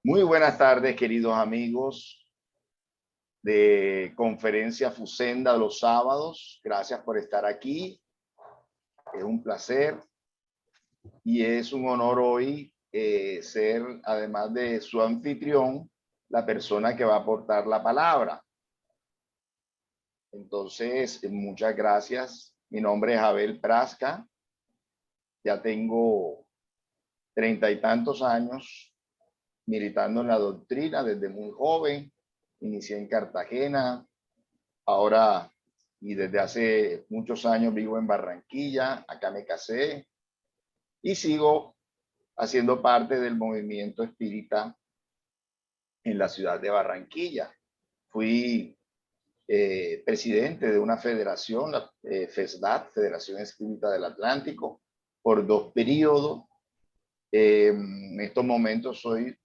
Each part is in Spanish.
Muy buenas tardes, queridos amigos de Conferencia Fusenda los sábados. Gracias por estar aquí. Es un placer y es un honor hoy ser, además de su anfitrión, la persona que va a aportar la palabra. Entonces, muchas gracias. Mi nombre es Abel Prasca. Ya tengo 30 y tantos años militando en la doctrina desde muy joven. Inicié en Cartagena, ahora y desde hace muchos años vivo en Barranquilla, acá me casé y sigo haciendo parte del movimiento espírita en la ciudad de Barranquilla. Fui presidente de una federación, la FESDAT, Federación Espírita del Atlántico, por 2 periodos. En estos momentos soy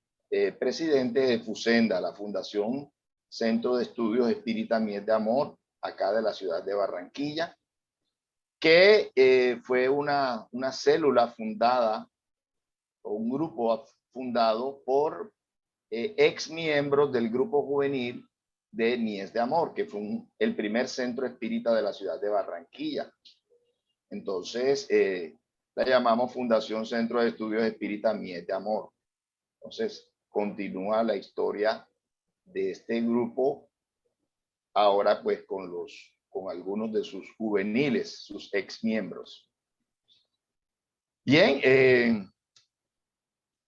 presidente de Fusenda, la Fundación Centro de Estudios Espírita Mies de Amor, acá de la ciudad de Barranquilla, que fue una célula fundada, o un grupo fundado por ex miembros del grupo juvenil de Mies de Amor, que fue el primer centro espírita de la ciudad de Barranquilla. Entonces, la llamamos Fundación Centro de Estudios Espírita Mies de Amor. Entonces, continúa la historia de este grupo, ahora pues con algunos de sus juveniles, sus ex miembros. Bien,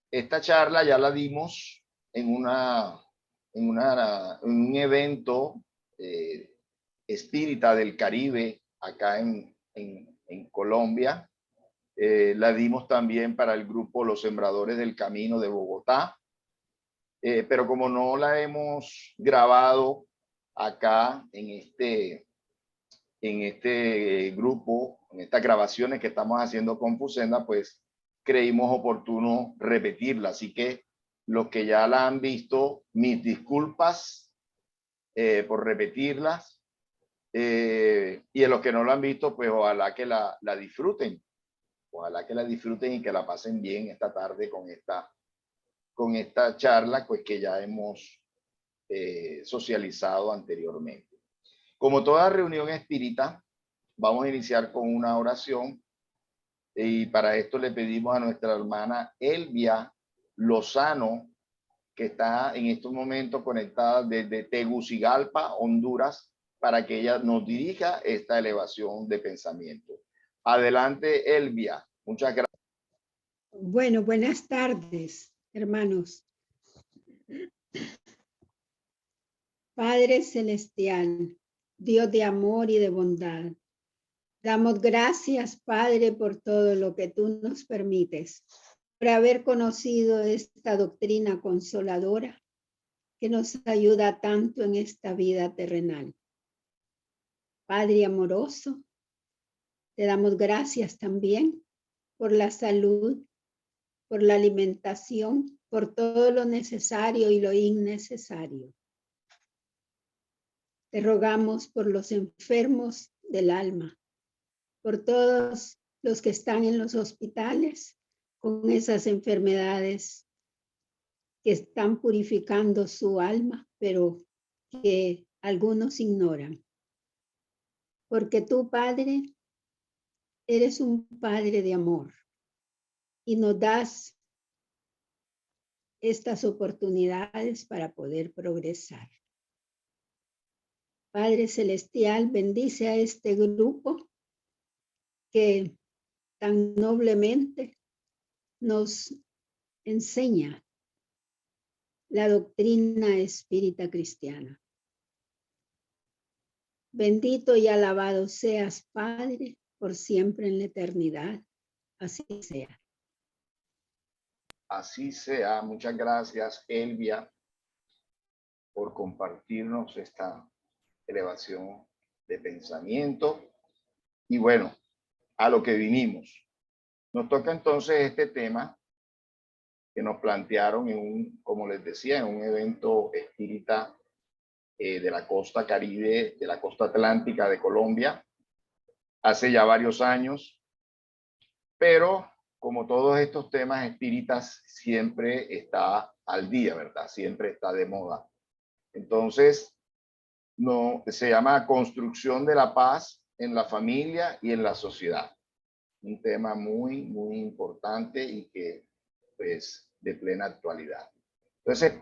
esta charla ya la dimos en un evento espírita del Caribe, acá en Colombia. La dimos también para el grupo Los Sembradores del Camino de Bogotá. Pero como no la hemos grabado acá en este grupo, en estas grabaciones que estamos haciendo con Fusenda, pues creímos oportuno repetirla. Así que los que ya la han visto, mis disculpas por repetirlas. Y a los que no la han visto, pues ojalá que la disfruten. Ojalá que la disfruten y que la pasen bien esta tarde con esta charla, pues que ya hemos socializado anteriormente. Como toda reunión espírita, vamos a iniciar con una oración y para esto le pedimos a nuestra hermana Elvia Lozano, que está en estos momentos conectada desde Tegucigalpa, Honduras, para que ella nos dirija esta elevación de pensamiento. Adelante, Elvia. Muchas gracias. Bueno, buenas tardes, hermanos. Padre Celestial, Dios de amor y de bondad, damos gracias, Padre, por todo lo que tú nos permites, por haber conocido esta doctrina consoladora que nos ayuda tanto en esta vida terrenal. Padre amoroso, te damos gracias también por la salud, por la alimentación, por todo lo necesario y lo innecesario. Te rogamos por los enfermos del alma, por todos los que están en los hospitales con esas enfermedades que están purificando su alma, pero que algunos ignoran. Porque tú, Padre, eres un Padre de amor y nos das estas oportunidades para poder progresar. Padre Celestial, bendice a este grupo que tan noblemente nos enseña la doctrina espírita cristiana. Bendito y alabado seas, Padre, por siempre en la eternidad. Así sea. Así sea. Muchas gracias, Elvia, por compartirnos esta elevación de pensamiento. Y bueno, a lo que vinimos. Nos toca entonces este tema que nos plantearon como les decía, en un evento espírita de la costa Caribe, de la costa atlántica de Colombia, hace ya varios años, pero como todos estos temas espíritas, siempre está al día, ¿verdad? Siempre está de moda. Entonces, no, se llama construcción de la paz en la familia y en la sociedad. Un tema muy, muy importante y que, pues, de plena actualidad. Entonces,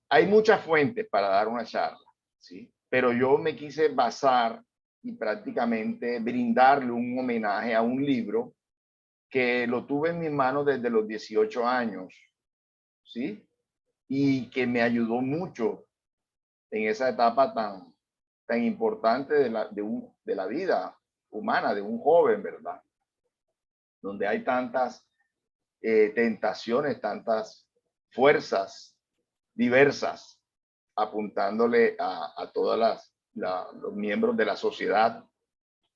hay muchas fuentes para dar una charla, ¿sí? Pero yo me quise basar y prácticamente brindarle un homenaje a un libro que lo tuve en mis manos desde los 18 años, ¿sí? Y que me ayudó mucho en esa etapa tan importante de la vida humana, de un joven, ¿verdad? Donde hay tantas tentaciones, tantas fuerzas diversas apuntándole a todas los miembros de la sociedad.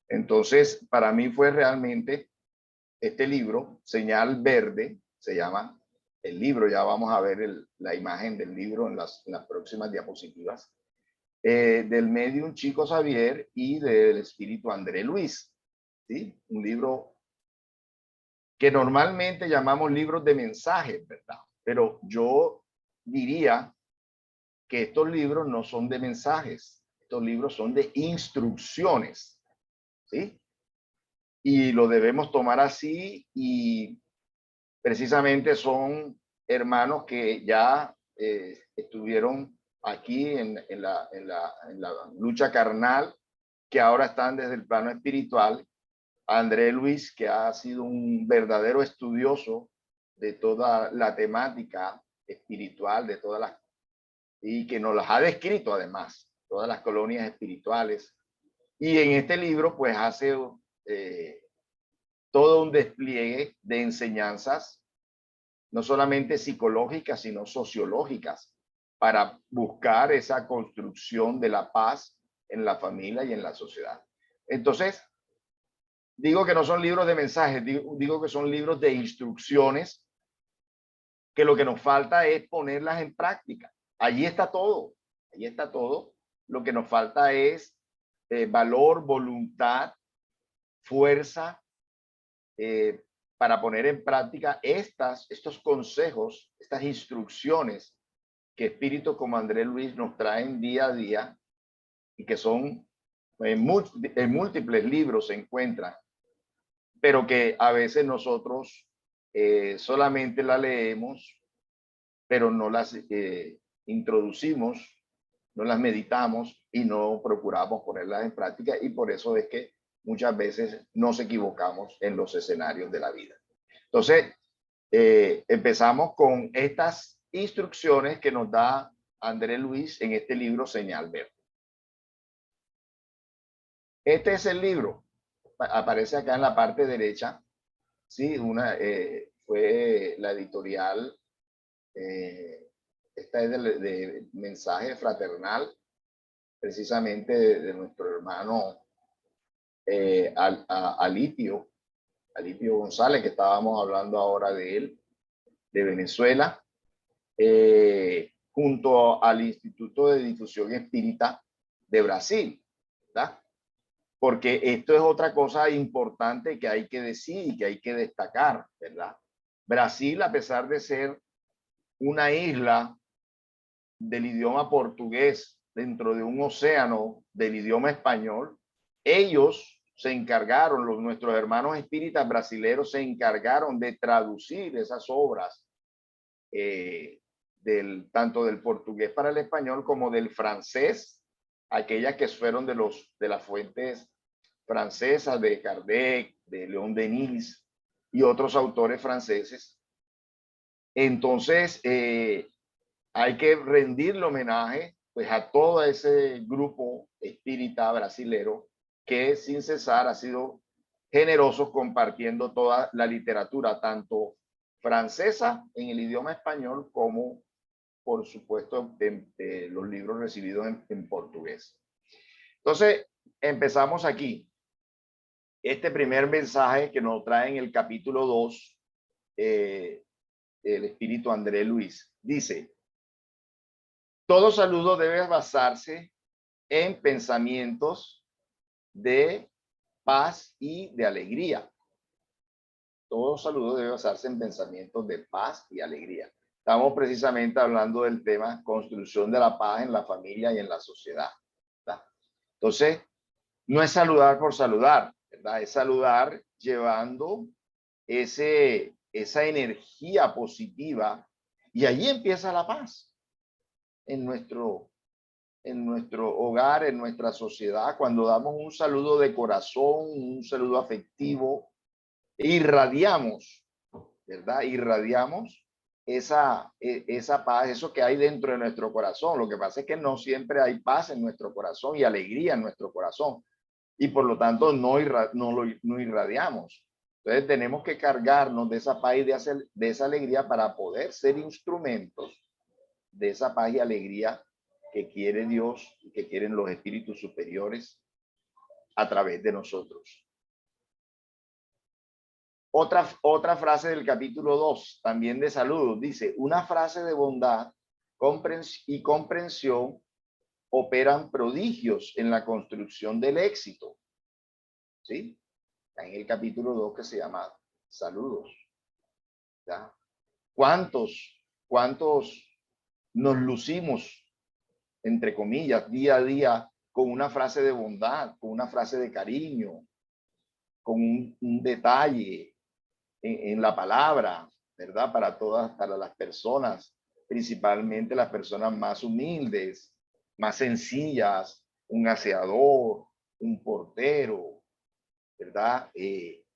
Entonces, para mí fue realmente este libro, Señal Verde, se llama el libro, ya vamos a ver la imagen del libro en las próximas diapositivas, del medium Chico Xavier y del espíritu André Luis, ¿sí? Un libro que normalmente llamamos libros de mensajes, ¿verdad? Pero yo diría que estos libros no son de mensajes, estos libros son de instrucciones, ¿sí? Y lo debemos tomar así, y precisamente son hermanos que ya estuvieron aquí en la lucha carnal, que ahora están desde el plano espiritual. André Luis, que ha sido un verdadero estudioso de toda la temática espiritual, de todas las, y que nos las ha descrito además, todas las colonias espirituales. Y en este libro pues hace todo un despliegue de enseñanzas, no solamente psicológicas, sino sociológicas, para buscar esa construcción de la paz en la familia y en la sociedad. Entonces, digo que no son libros de mensajes, digo que son libros de instrucciones, que lo que nos falta es ponerlas en práctica. Allí está todo, allí está todo. Lo que nos falta es valor, voluntad, fuerza, para poner en práctica estos consejos, estas instrucciones que espíritus como André Luis nos traen día a día, y que son en múltiples libros se encuentran, pero que a veces nosotros solamente la leemos, pero no las introducimos, no las meditamos y no procuramos ponerlas en práctica, y por eso es que muchas veces nos equivocamos en los escenarios de la vida. Entonces, empezamos con estas instrucciones que nos da André Luis en este libro Señal Verde. Este es el libro, aparece acá en la parte derecha, ¿sí? Fue la editorial, esta es de Mensaje Fraternal, precisamente de nuestro hermano Alipio González, que estábamos hablando ahora de él, de Venezuela, junto al Instituto de Difusión Espírita de Brasil, ¿verdad? Porque esto es otra cosa importante que hay que decir y que hay que destacar, ¿verdad? Brasil, a pesar de ser una isla del idioma portugués dentro de un océano del idioma español, ellos se encargaron, nuestros hermanos espíritas brasileños se encargaron de traducir esas obras, tanto del portugués para el español como del francés, aquellas que fueron de las fuentes francesas, de Kardec, de León Denis y otros autores franceses. Entonces, hay que rendirle homenaje pues a todo ese grupo espírita brasilero que sin cesar ha sido generosos compartiendo toda la literatura, tanto francesa en el idioma español como, por supuesto, los libros recibidos en portugués. Entonces, empezamos aquí. Este primer mensaje que nos trae en el capítulo 2, el espíritu André Luis, dice: todo saludo debe basarse en pensamientos de paz y de alegría. todo saludo debe basarse en pensamientos de paz y alegría. Estamos precisamente hablando del tema construcción de la paz en la familia y en la sociedad, ¿verdad? Entonces, no es saludar por saludar, ¿verdad? Es saludar llevando esa energía positiva, y allí empieza la paz en nuestro hogar, en nuestra sociedad. Cuando damos un saludo de corazón, un saludo afectivo, irradiamos, ¿verdad? Irradiamos esa paz, eso que hay dentro de nuestro corazón. Lo que pasa es que no siempre hay paz en nuestro corazón y alegría en nuestro corazón, y por lo tanto no irradiamos. Entonces tenemos que cargarnos de esa paz y de esa alegría para poder ser instrumentos de esa paz y alegría que quiere Dios y que quieren los espíritus superiores a través de nosotros. Otra frase del capítulo 2, también de saludos, dice: una frase de bondad y comprensión operan prodigios en la construcción del éxito. ¿Sí? En el capítulo 2, que se llama saludos. ¿Ya? ¿Cuántos nos lucimos, entre comillas, día a día con una frase de bondad, con una frase de cariño, con un detalle en la palabra, ¿verdad? Para las personas, principalmente las personas más humildes, más sencillas, un aseador, un portero, ¿verdad?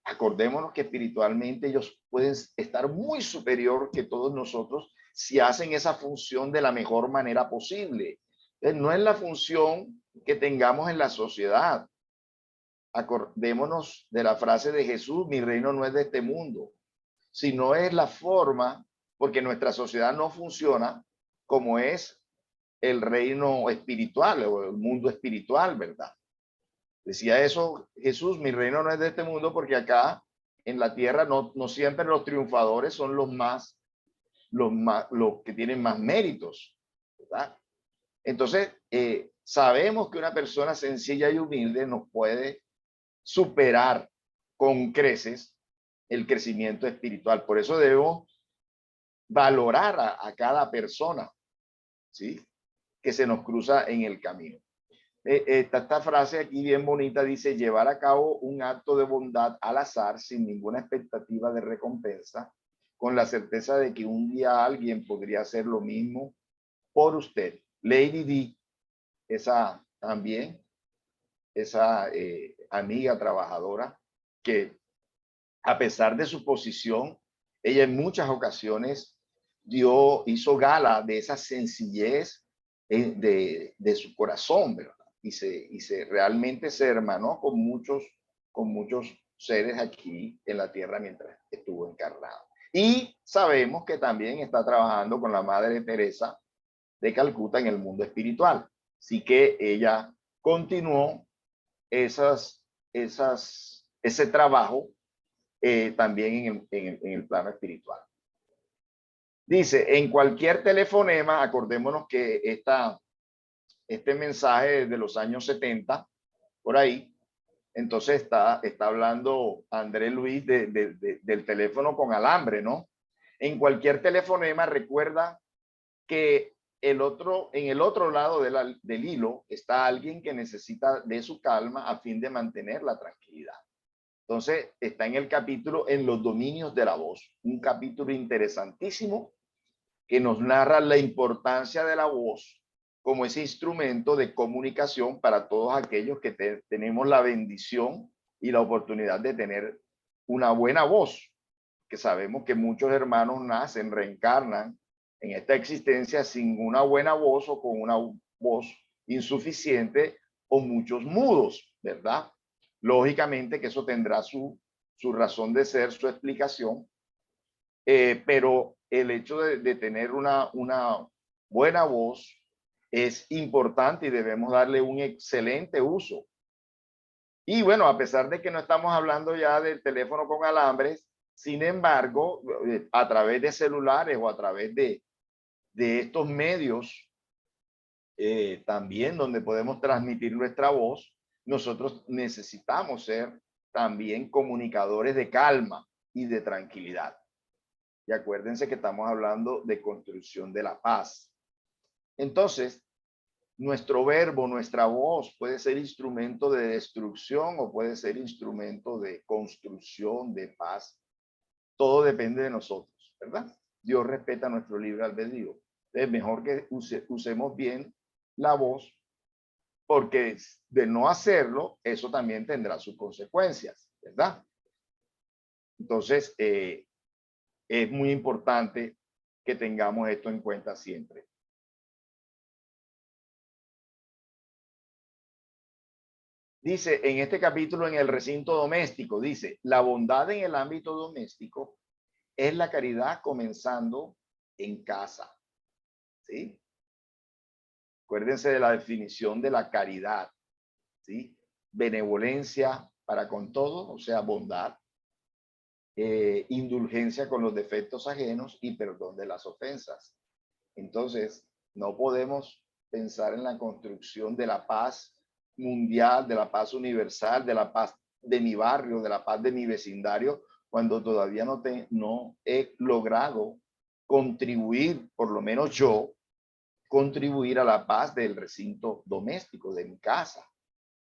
Acordémonos que espiritualmente ellos pueden estar muy superior que todos nosotros si hacen esa función de la mejor manera posible. Entonces, no es la función que tengamos en la sociedad. Acordémonos de la frase de Jesús: mi reino no es de este mundo, sino es la forma, porque nuestra sociedad no funciona como es el reino espiritual o el mundo espiritual, ¿verdad? Decía eso Jesús: mi reino no es de este mundo, porque acá en la tierra no siempre los triunfadores son los que tienen más méritos, ¿verdad? Entonces, sabemos que una persona sencilla y humilde nos puede superar con creces el crecimiento espiritual. Por eso debemos valorar a cada persona, ¿sí?, que se nos cruza en el camino. Esta frase aquí bien bonita dice: llevar a cabo un acto de bondad al azar sin ninguna expectativa de recompensa, con la certeza de que un día alguien podría hacer lo mismo por usted. Lady D, esa también, esa amiga trabajadora, que a pesar de su posición, ella en muchas ocasiones hizo gala de esa sencillez de su corazón, ¿verdad? Y realmente se hermanó con muchos seres aquí en la tierra mientras estuvo encarnado. Y sabemos que también está trabajando con la Madre Teresa de Calcuta en el mundo espiritual. Así que ella continuó ese trabajo también en el plano espiritual. Dice: en cualquier telefonema, acordémonos que este mensaje de los años 70, por ahí, entonces está hablando André Luis del teléfono con alambre, ¿no? En cualquier telefonema, recuerda que en el otro lado del hilo está alguien que necesita de su calma a fin de mantener la tranquilidad. Entonces, está en el capítulo En los dominios de la voz, un capítulo interesantísimo que nos narra la importancia de la voz como ese instrumento de comunicación para todos aquellos que tenemos la bendición y la oportunidad de tener una buena voz, que sabemos que muchos hermanos nacen, reencarnan en esta existencia sin una buena voz o con una voz insuficiente o muchos mudos, ¿verdad? Lógicamente que eso tendrá su razón de ser, su explicación, pero el hecho de tener una buena voz es importante y debemos darle un excelente uso. Y bueno, a pesar de que no estamos hablando ya del teléfono con alambres, sin embargo, a través de celulares o a través de estos medios, también donde podemos transmitir nuestra voz, nosotros necesitamos ser también comunicadores de calma, y de tranquilidad. Y acuérdense que estamos hablando de construcción de la paz. Entonces, nuestro verbo, nuestra voz puede ser instrumento de destrucción o puede ser instrumento de construcción, de paz. Todo depende de nosotros, ¿verdad? Dios respeta nuestro libre albedrío. Es mejor que usemos bien la voz, porque de no hacerlo, eso también tendrá sus consecuencias, ¿verdad? Entonces, es muy importante que tengamos esto en cuenta siempre. Dice en este capítulo, en el recinto doméstico, dice, la bondad en el ámbito doméstico es la caridad comenzando en casa. ¿Sí? Acuérdense de la definición de la caridad. ¿Sí? Benevolencia para con todo, o sea, bondad. Indulgencia con los defectos ajenos y perdón de las ofensas. Entonces, no podemos pensar en la construcción de la paz mundial, de la paz universal, de la paz de mi barrio, de la paz de mi vecindario, cuando todavía no he logrado contribuir, por lo menos yo, contribuir a la paz del recinto doméstico, de mi casa,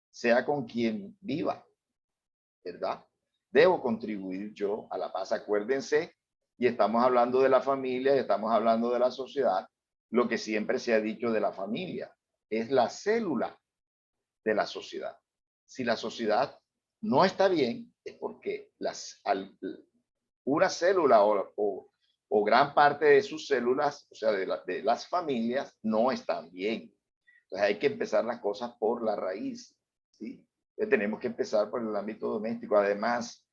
sea con quien viva, ¿verdad? Debo contribuir yo a la paz. Acuérdense, y estamos hablando de la familia, y estamos hablando de la sociedad, lo que siempre se ha dicho de la familia, es la célula de la sociedad. Si la sociedad no está bien, es porque una célula o gran parte de sus células, o sea, de las familias, no están bien. Entonces hay que empezar las cosas por la raíz, ¿sí? Tenemos que empezar por el ámbito doméstico. Además,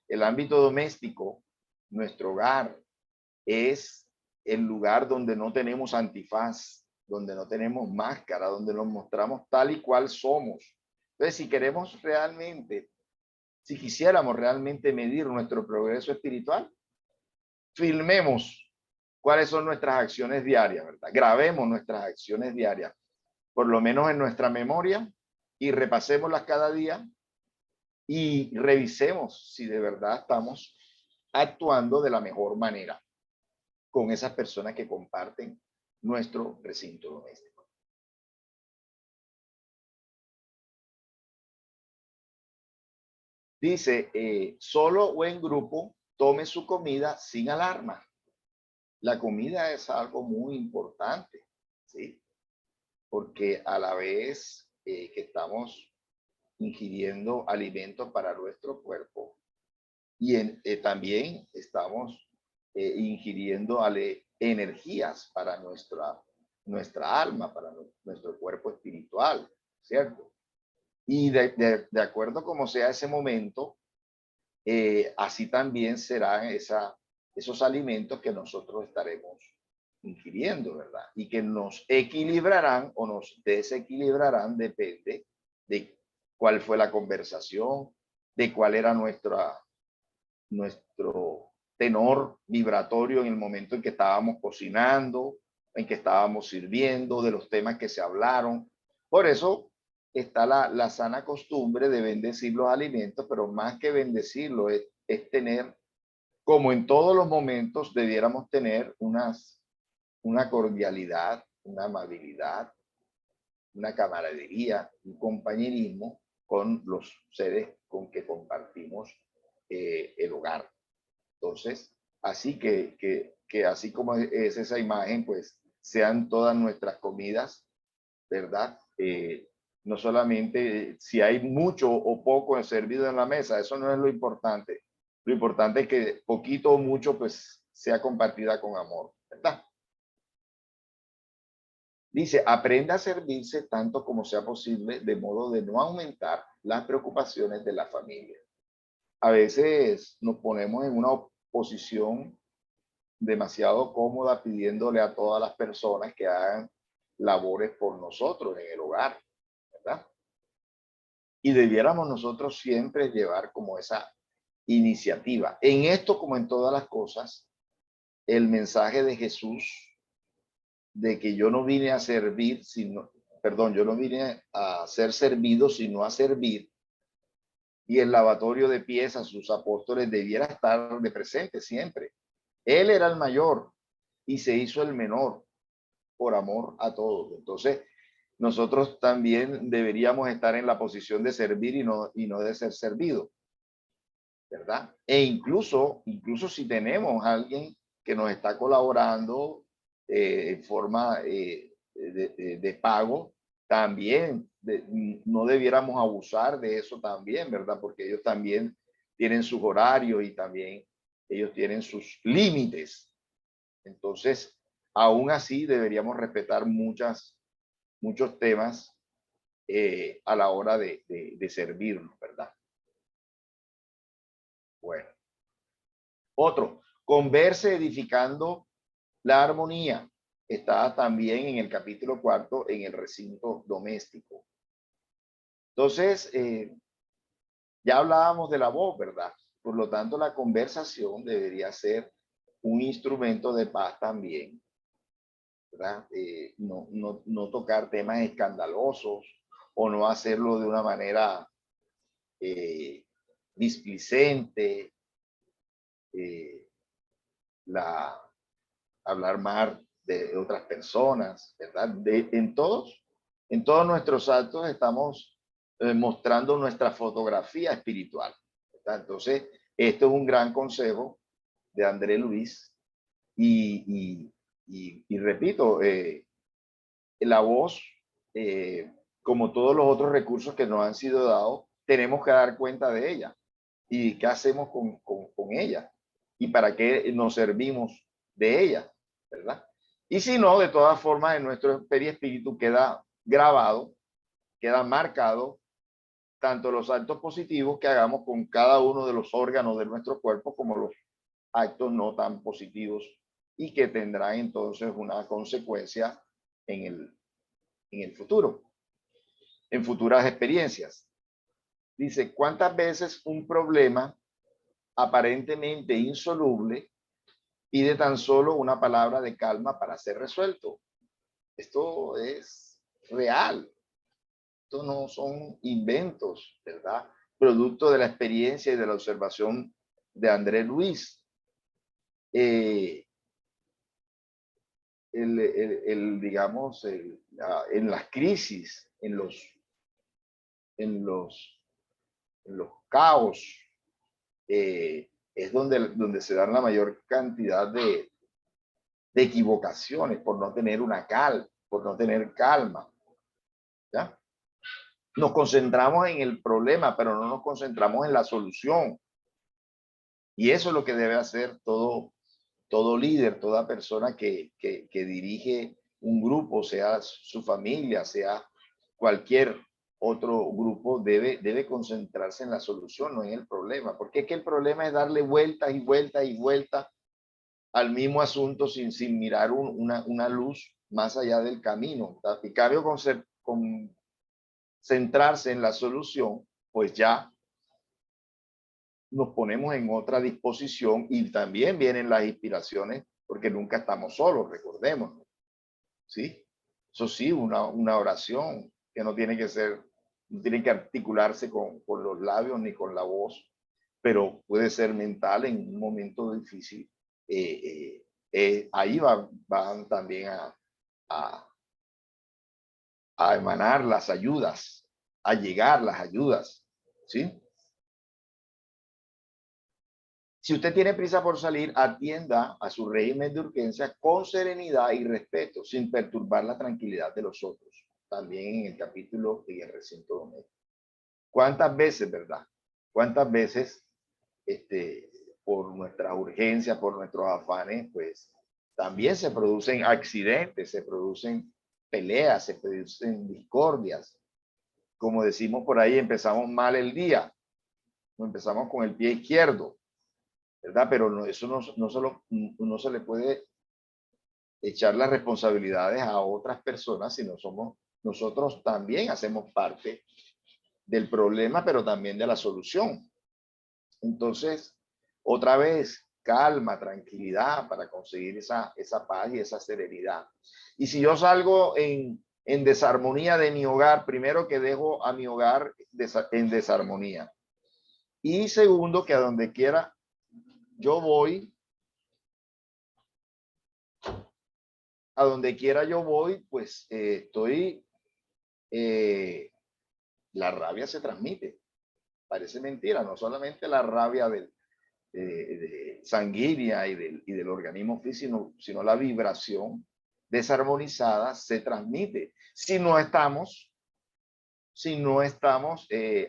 el ámbito doméstico, nuestro hogar, es el lugar donde no tenemos antifaz, donde no tenemos máscara, donde nos mostramos tal y cual somos. Entonces, si queremos realmente, si quisiéramos realmente medir nuestro progreso espiritual, filmemos cuáles son nuestras acciones diarias, ¿verdad? Grabemos nuestras acciones diarias, por lo menos en nuestra memoria, y repasémoslas cada día y revisemos si de verdad estamos actuando de la mejor manera con esas personas que comparten nuestro recinto doméstico. Dice, solo o en grupo, tome su comida sin alarma. La comida es algo muy importante, ¿sí? Porque a la vez que estamos ingiriendo alimentos para nuestro cuerpo y también estamos ingiriendo energías para nuestra alma, para nuestro cuerpo espiritual, ¿cierto? Y de acuerdo como sea ese momento, así también serán esos alimentos que nosotros estaremos ingiriendo, ¿verdad? Y que nos equilibrarán o nos desequilibrarán, depende de cuál fue la conversación, de cuál era nuestro tenor vibratorio en el momento en que estábamos cocinando, en que estábamos sirviendo, de los temas que se hablaron. Por eso está la sana costumbre de bendecir los alimentos, pero más que bendecirlo es tener, como en todos los momentos, debiéramos tener una cordialidad, una amabilidad, una camaradería, un compañerismo con los seres con que compartimos el hogar. Entonces, así que así como es esa imagen, pues sean todas nuestras comidas, ¿verdad? No solamente si hay mucho o poco servido en la mesa, eso no es lo importante. Lo importante es que poquito o mucho, pues sea compartida con amor, ¿verdad? Dice, aprenda a servirse tanto como sea posible, de modo de no aumentar las preocupaciones de la familia. A veces nos ponemos en una posición demasiado cómoda pidiéndole a todas las personas que hagan labores por nosotros en el hogar, ¿verdad? Y debiéramos nosotros siempre llevar como esa iniciativa. En esto, como en todas las cosas, el mensaje de Jesús de que yo no vine a servir, sino, perdón, yo no vine a ser servido, sino a servir, y el lavatorio de pies a sus apóstoles debiera estar de presente siempre. Él era el mayor y se hizo el menor por amor a todos. Entonces, nosotros también deberíamos estar en la posición de servir y no de ser servido, ¿verdad? E incluso si tenemos a alguien que nos está colaborando en forma de pago, también no debiéramos abusar de eso también, ¿verdad? Porque ellos también tienen sus horarios y también ellos tienen sus límites. Entonces, aún así deberíamos respetar muchos temas a la hora de servirnos, ¿verdad? Bueno. Otro, converse edificando la armonía. Está también en el capítulo 4 en el recinto doméstico. Entonces, ya hablábamos de la voz, ¿verdad? Por lo tanto, la conversación debería ser un instrumento de paz también, ¿verdad? No tocar temas escandalosos o no hacerlo de una manera displicente, hablar mal de otras personas, ¿verdad? En todos nuestros actos estamos mostrando nuestra fotografía espiritual, ¿verdad? Entonces, esto es un gran consejo de André Luis y repito, la voz, como todos los otros recursos que nos han sido dados, tenemos que dar cuenta de ella y qué hacemos con ella y para qué nos servimos de ella, ¿verdad? Y si no, de todas formas, en nuestro perispíritu queda grabado, queda marcado tanto los actos positivos que hagamos con cada uno de los órganos de nuestro cuerpo como los actos no tan positivos y que tendrán entonces una consecuencia en el futuro, en futuras experiencias. Dice, ¿cuántas veces un problema aparentemente insoluble pide tan solo una palabra de calma para ser resuelto? Esto es real. Esto no son inventos, ¿verdad? Producto de la experiencia y de la observación de André Luis. Digamos, en las crisis, en los caos, es donde se dan la mayor cantidad de equivocaciones por no tener por no tener calma. ¿Ya? Nos concentramos en el problema, pero no nos concentramos en la solución. Y eso es lo que debe hacer todo líder, toda persona que dirige un grupo, sea su familia, sea cualquier otro grupo, debe concentrarse en la solución, no en el problema. Porque es que el problema es darle vueltas y vueltas y vueltas al mismo asunto sin mirar una luz más allá del camino. En cambio, con centrarse en la solución, pues ya nos ponemos en otra disposición y también vienen las inspiraciones porque nunca estamos solos, recordemos, ¿sí? Eso sí, una oración que no tiene que articularse con los labios ni con la voz, pero puede ser mental en un momento difícil. Ahí van también a emanar las ayudas, a llegar las ayudas, ¿sí? Si usted tiene prisa por salir, atienda a su régimen de urgencia con serenidad y respeto, sin perturbar la tranquilidad de los otros. También en el capítulo en el recinto doméstico. ¿Cuántas veces, verdad? ¿Cuántas veces, por nuestras urgencias, por nuestros afanes, pues también se producen accidentes, se producen peleas, se producen discordias? Como decimos por ahí, empezamos mal el día, empezamos con el pie izquierdo, ¿verdad? Pero eso no se le puede echar las responsabilidades a otras personas, sino nosotros también hacemos parte del problema, pero también de la solución. Entonces, otra vez, calma, tranquilidad para conseguir esa paz y esa serenidad. Y si yo salgo en desarmonía de mi hogar, primero que dejo a mi hogar en desarmonía. Y segundo, que a donde quiera yo voy, pues la rabia se transmite. Parece mentira, no solamente la rabia de sanguínea y del organismo físico, sino la vibración desarmonizada se transmite si no estamos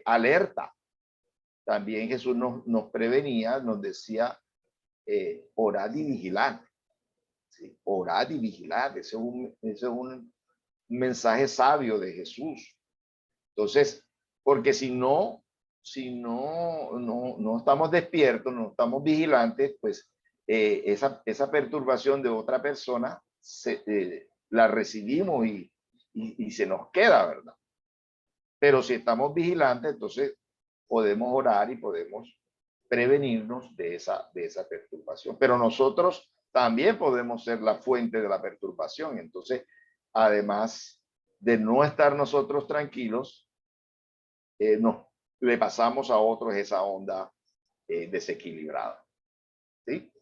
alerta. También Jesús nos prevenía, nos decía, orad y vigilad. ¿Sí? Orad y vigilad. Ese es un mensaje sabio de Jesús. Entonces, porque si no estamos despiertos, no estamos vigilantes, pues esa perturbación de otra persona la recibimos y se nos queda, ¿verdad? Pero si estamos vigilantes, entonces podemos orar y podemos prevenirnos de esa perturbación. Pero nosotros también podemos ser la fuente de la perturbación. Entonces, además de no estar nosotros tranquilos, le pasamos a otros esa onda desequilibrada. ¿Sí?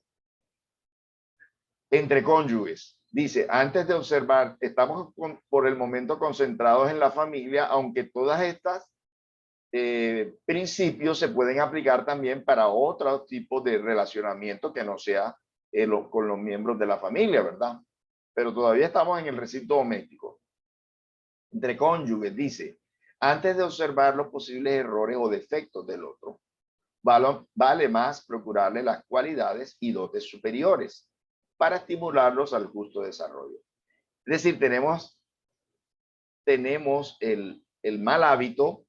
Entre cónyuges, dice, antes de observar, estamos por el momento concentrados en la familia, aunque todas estas principios se pueden aplicar también para otros tipos de relacionamiento que no sea con los miembros de la familia, ¿verdad? Pero todavía estamos en el recinto doméstico. Entre cónyuges, dice, antes de observar los posibles errores o defectos del otro, vale más procurarle las cualidades y dotes superiores para estimularlos al justo desarrollo. Es decir, tenemos el mal hábito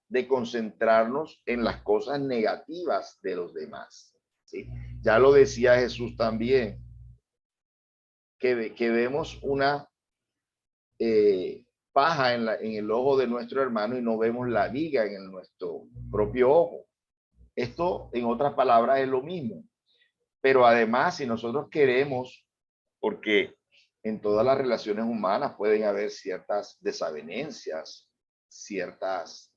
de concentrarnos en las cosas negativas de los demás. ¿Sí? Ya lo decía Jesús también, que vemos una paja en el ojo de nuestro hermano y no vemos la viga en nuestro propio ojo. Esto, en otras palabras, es lo mismo. Pero además, si nosotros queremos, porque en todas las relaciones humanas pueden haber ciertas desavenencias, ciertas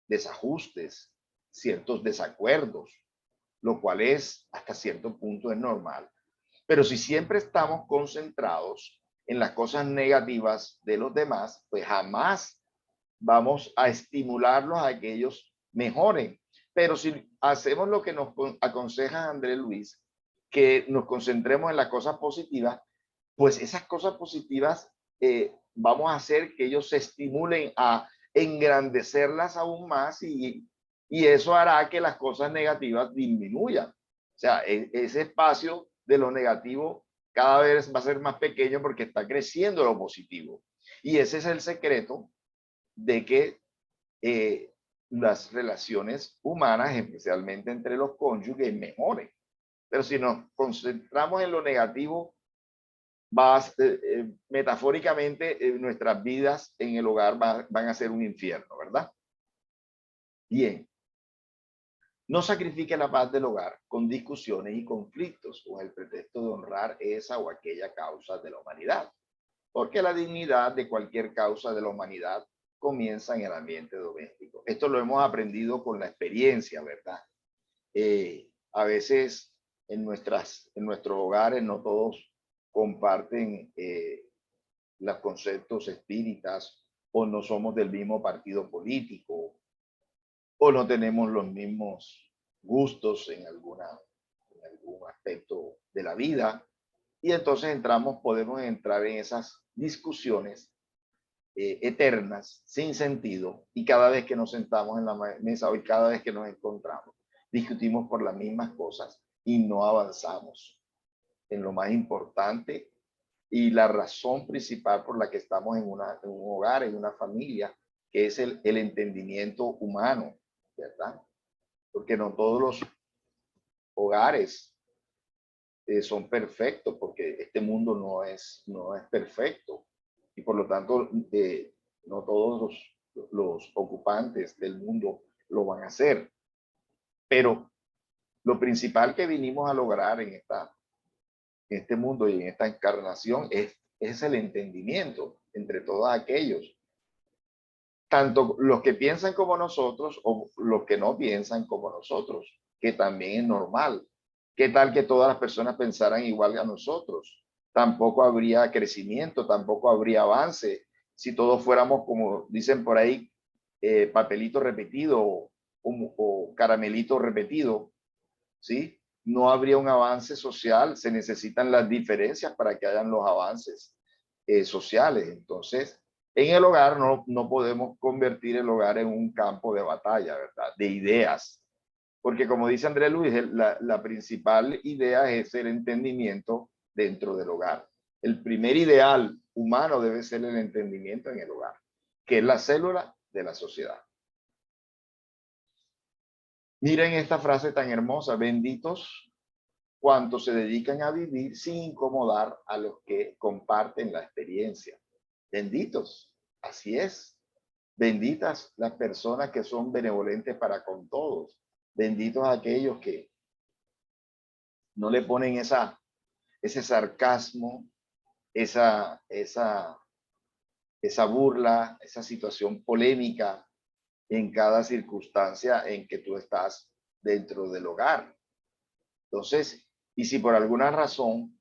desajustes, ciertos desacuerdos, lo cual es hasta cierto punto es normal. Pero si siempre estamos concentrados en las cosas negativas de los demás, pues jamás vamos a estimularlos a que ellos mejoren. Pero si hacemos lo que nos aconseja Andrés Luis, que nos concentremos en las cosas positivas, pues esas cosas positivas vamos a hacer que ellos se estimulen a engrandecerlas aún más y eso hará que las cosas negativas disminuyan. O sea, ese espacio de lo negativo cada vez va a ser más pequeño porque está creciendo lo positivo. Y ese es el secreto de que las relaciones humanas, especialmente entre los cónyuges, mejoren. Pero si nos concentramos en lo negativo, metafóricamente nuestras vidas en el hogar van a ser un infierno, ¿verdad? Bien. No sacrifique la paz del hogar con discusiones y conflictos con el pretexto de honrar esa o aquella causa de la humanidad, porque la dignidad de cualquier causa de la humanidad comienza en el ambiente doméstico. Esto lo hemos aprendido con la experiencia, ¿verdad? A veces en nuestros hogares no todos comparten los conceptos espíritas o no somos del mismo partido político o no tenemos los mismos gustos en algún aspecto de la vida. Y entonces podemos entrar en esas discusiones eternas, sin sentido, y cada vez que nos sentamos en la mesa y cada vez que nos encontramos, discutimos por las mismas cosas y no avanzamos en lo más importante y la razón principal por la que estamos en un hogar, en una familia, que es el entendimiento humano, ¿verdad? Porque no todos los hogares son perfectos, porque este mundo no es perfecto y por lo tanto no todos los ocupantes del mundo lo van a hacer. Pero lo principal que vinimos a lograr en este mundo y en esta encarnación es el entendimiento entre todos aquellos tanto los que piensan como nosotros o los que no piensan como nosotros, que también es normal. ¿Qué tal que todas las personas pensaran igual que a nosotros? Tampoco habría crecimiento, tampoco habría avance. Si todos fuéramos, como dicen por ahí, papelito repetido o caramelito repetido, ¿sí? No habría un avance social, se necesitan las diferencias para que hayan los avances sociales. Entonces, en el hogar no podemos convertir el hogar en un campo de batalla, ¿verdad? De ideas. Porque como dice Andrés Luis, la principal idea es el entendimiento dentro del hogar. El primer ideal humano debe ser el entendimiento en el hogar, que es la célula de la sociedad. Miren esta frase tan hermosa: benditos cuantos se dedican a vivir sin incomodar a los que comparten la experiencia. Benditos, así es. Benditas las personas que son benevolentes para con todos. Benditos aquellos que no le ponen ese sarcasmo, esa burla, esa situación polémica en cada circunstancia en que tú estás dentro del hogar. Entonces, y si por alguna razón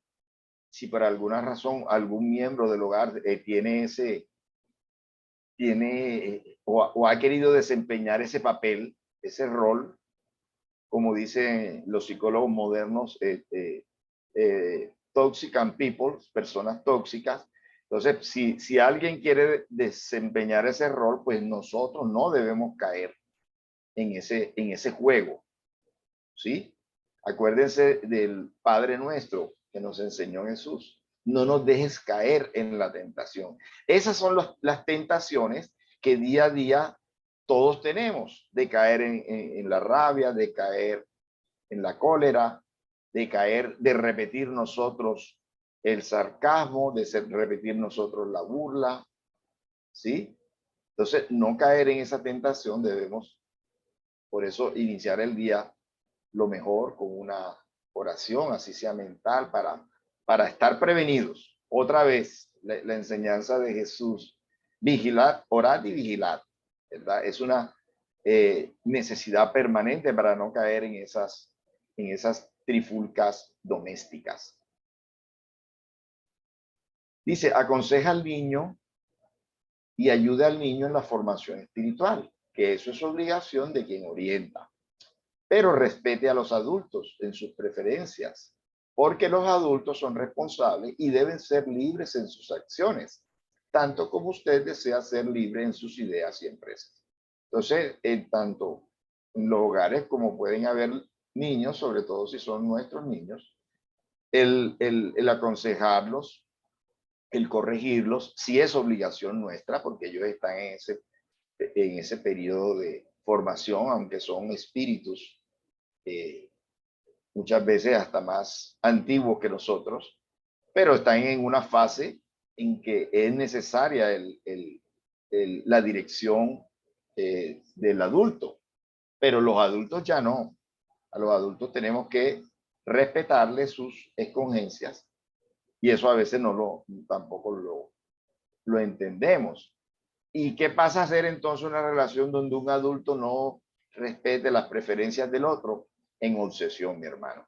algún miembro del hogar o ha querido desempeñar ese papel, ese rol, como dicen los psicólogos modernos, toxic and people, personas tóxicas. Entonces, si alguien quiere desempeñar ese rol, pues nosotros no debemos caer en ese juego, ¿sí? Acuérdense del Padre Nuestro que nos enseñó Jesús. No nos dejes caer en la tentación. Esas son las tentaciones que día a día todos tenemos, de caer en la rabia, de caer en la cólera, de repetir nosotros el sarcasmo, repetir nosotros la burla, ¿sí? Entonces, no caer en esa tentación debemos, por eso, iniciar el día lo mejor con una oración, así sea mental, para estar prevenidos. Otra vez, la enseñanza de Jesús: vigilad, orad y vigilad, ¿verdad? Es una necesidad permanente para no caer en esas trifulcas domésticas. Dice, aconseja al niño y ayuda al niño en la formación espiritual, que eso es obligación de quien orienta, pero respete a los adultos en sus preferencias, porque los adultos son responsables y deben ser libres en sus acciones, tanto como usted desea ser libre en sus ideas y empresas. Entonces, tanto en los hogares como pueden haber niños, sobre todo si son nuestros niños, el aconsejarlos, el corregirlos, si es obligación nuestra, porque ellos están en ese periodo de formación, aunque son espíritus muchas veces hasta más antiguos que nosotros, pero están en una fase en que es necesaria la dirección del adulto, pero los adultos ya no. A los adultos tenemos que respetarles sus escogencias y eso a veces tampoco lo entendemos. ¿Y qué pasa a hacer entonces una relación donde un adulto no respete las preferencias del otro? En obsesión, mi hermano.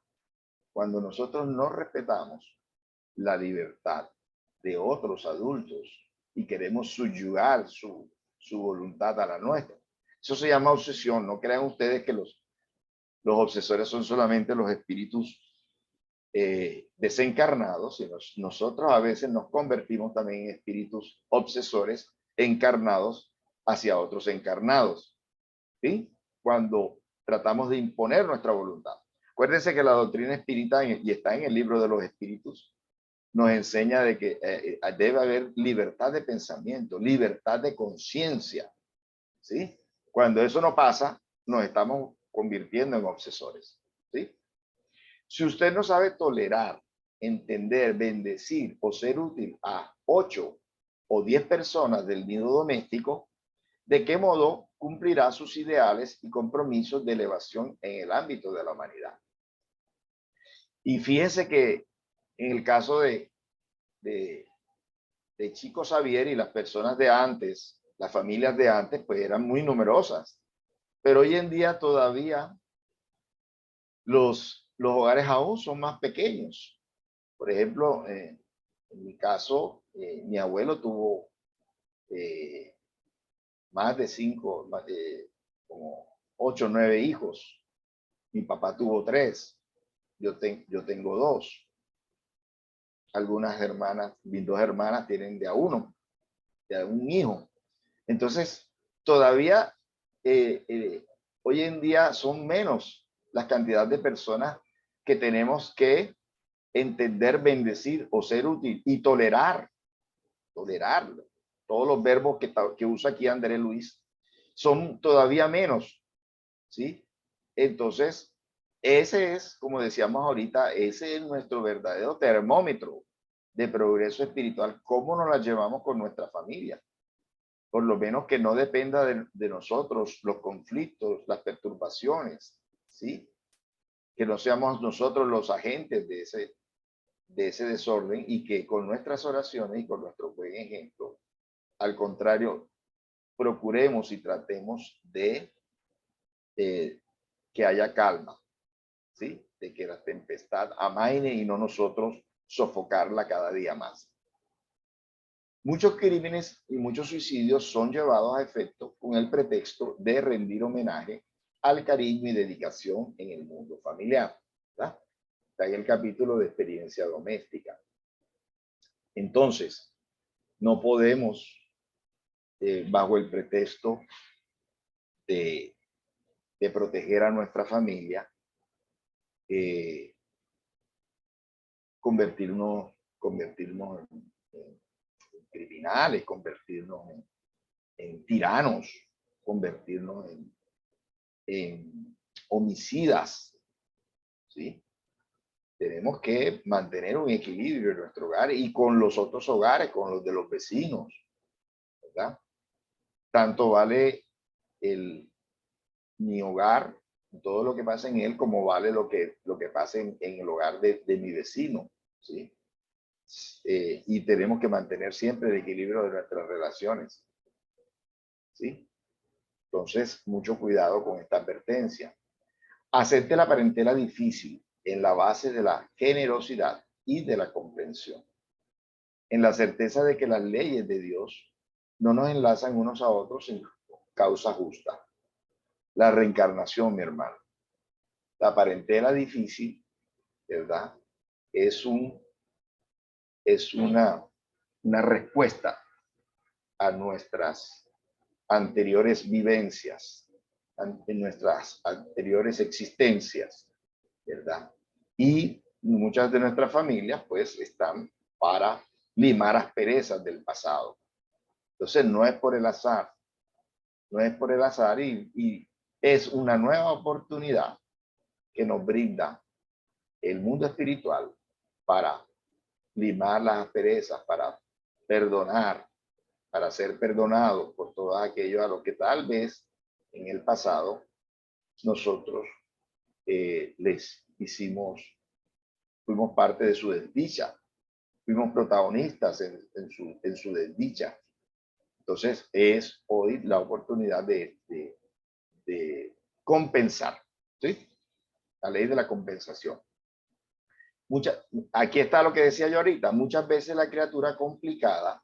Cuando nosotros no respetamos la libertad de otros adultos y queremos subyugar su voluntad a la nuestra, eso se llama obsesión. No crean ustedes que los obsesores son solamente los espíritus desencarnados, sino nosotros a veces nos convertimos también en espíritus obsesores encarnados hacia otros encarnados, ¿sí? Cuando tratamos de imponer nuestra voluntad. Acuérdense que la doctrina espírita, y está en el libro de los espíritus, nos enseña de que debe haber libertad de pensamiento, libertad de conciencia, ¿sí? Cuando eso no pasa, nos estamos convirtiendo en obsesores, ¿sí? Si usted no sabe tolerar, entender, bendecir o ser útil a 8 o 10 personas del nido doméstico, ¿de qué modo cumplirá sus ideales y compromisos de elevación en el ámbito de la humanidad? Y fíjense que en el caso de Chico Xavier y las personas de antes, Las familias de antes pues eran muy numerosas, pero hoy en día todavía los hogares aún son más pequeños. Por ejemplo, en mi caso, mi abuelo tuvo más de 5, como 8 o 9 hijos. Mi papá tuvo 3, yo tengo 2. Algunas hermanas, mis 2 hermanas tienen de a uno, de a un hijo. Entonces, todavía hoy en día son menos las cantidad de personas que tenemos que entender, bendecir o ser útil y tolerar. Todos los verbos que usa aquí Andrés Luis son todavía menos, ¿sí? Entonces, ese es, como decíamos ahorita, ese es nuestro verdadero termómetro de progreso espiritual. ¿Cómo nos la llevamos con nuestra familia? Por lo menos que no dependa de nosotros los conflictos, las perturbaciones, ¿sí? Que no seamos nosotros los agentes de ese desorden y que con nuestras oraciones y con nuestro buen ejemplo, al contrario, procuremos y tratemos de que haya calma, ¿sí? De que la tempestad amaine y no nosotros sofocarla cada día más. Muchos crímenes y muchos suicidios son llevados a efecto con el pretexto de rendir homenaje al cariño y dedicación en el mundo familiar, ¿verdad? Está en el capítulo de experiencia doméstica. Entonces, no podemos, bajo el pretexto de proteger a nuestra familia, convertirnos en criminales, convertirnos en tiranos, convertirnos en homicidas, ¿sí? Tenemos que mantener un equilibrio en nuestro hogar y con los otros hogares, con los de los vecinos, ¿verdad? Tanto vale mi hogar, todo lo que pasa en él, como vale lo que pasa en el hogar de mi vecino, ¿sí? Y tenemos que mantener siempre el equilibrio de nuestras relaciones, ¿sí? Entonces, mucho cuidado con esta advertencia. Hacerte la parentela difícil en la base de la generosidad y de la comprensión, en la certeza de que las leyes de Dios no nos enlazan unos a otros sin causa justa. La reencarnación, mi hermano. La parentela difícil, ¿verdad? Es una respuesta a nuestras anteriores vivencias, en nuestras anteriores existencias, ¿verdad? Y muchas de nuestras familias, pues, están para limar asperezas del pasado. Entonces, no es por el azar, no es por el azar y es una nueva oportunidad que nos brinda el mundo espiritual para limar las asperezas, para perdonar, para ser perdonados por todo aquello a lo que tal vez en el pasado nosotros les hicimos, fuimos parte de su desdicha, fuimos protagonistas en su desdicha. Entonces es hoy la oportunidad de compensar, ¿sí? La ley de la compensación. Aquí está lo que decía yo ahorita, muchas veces la criatura complicada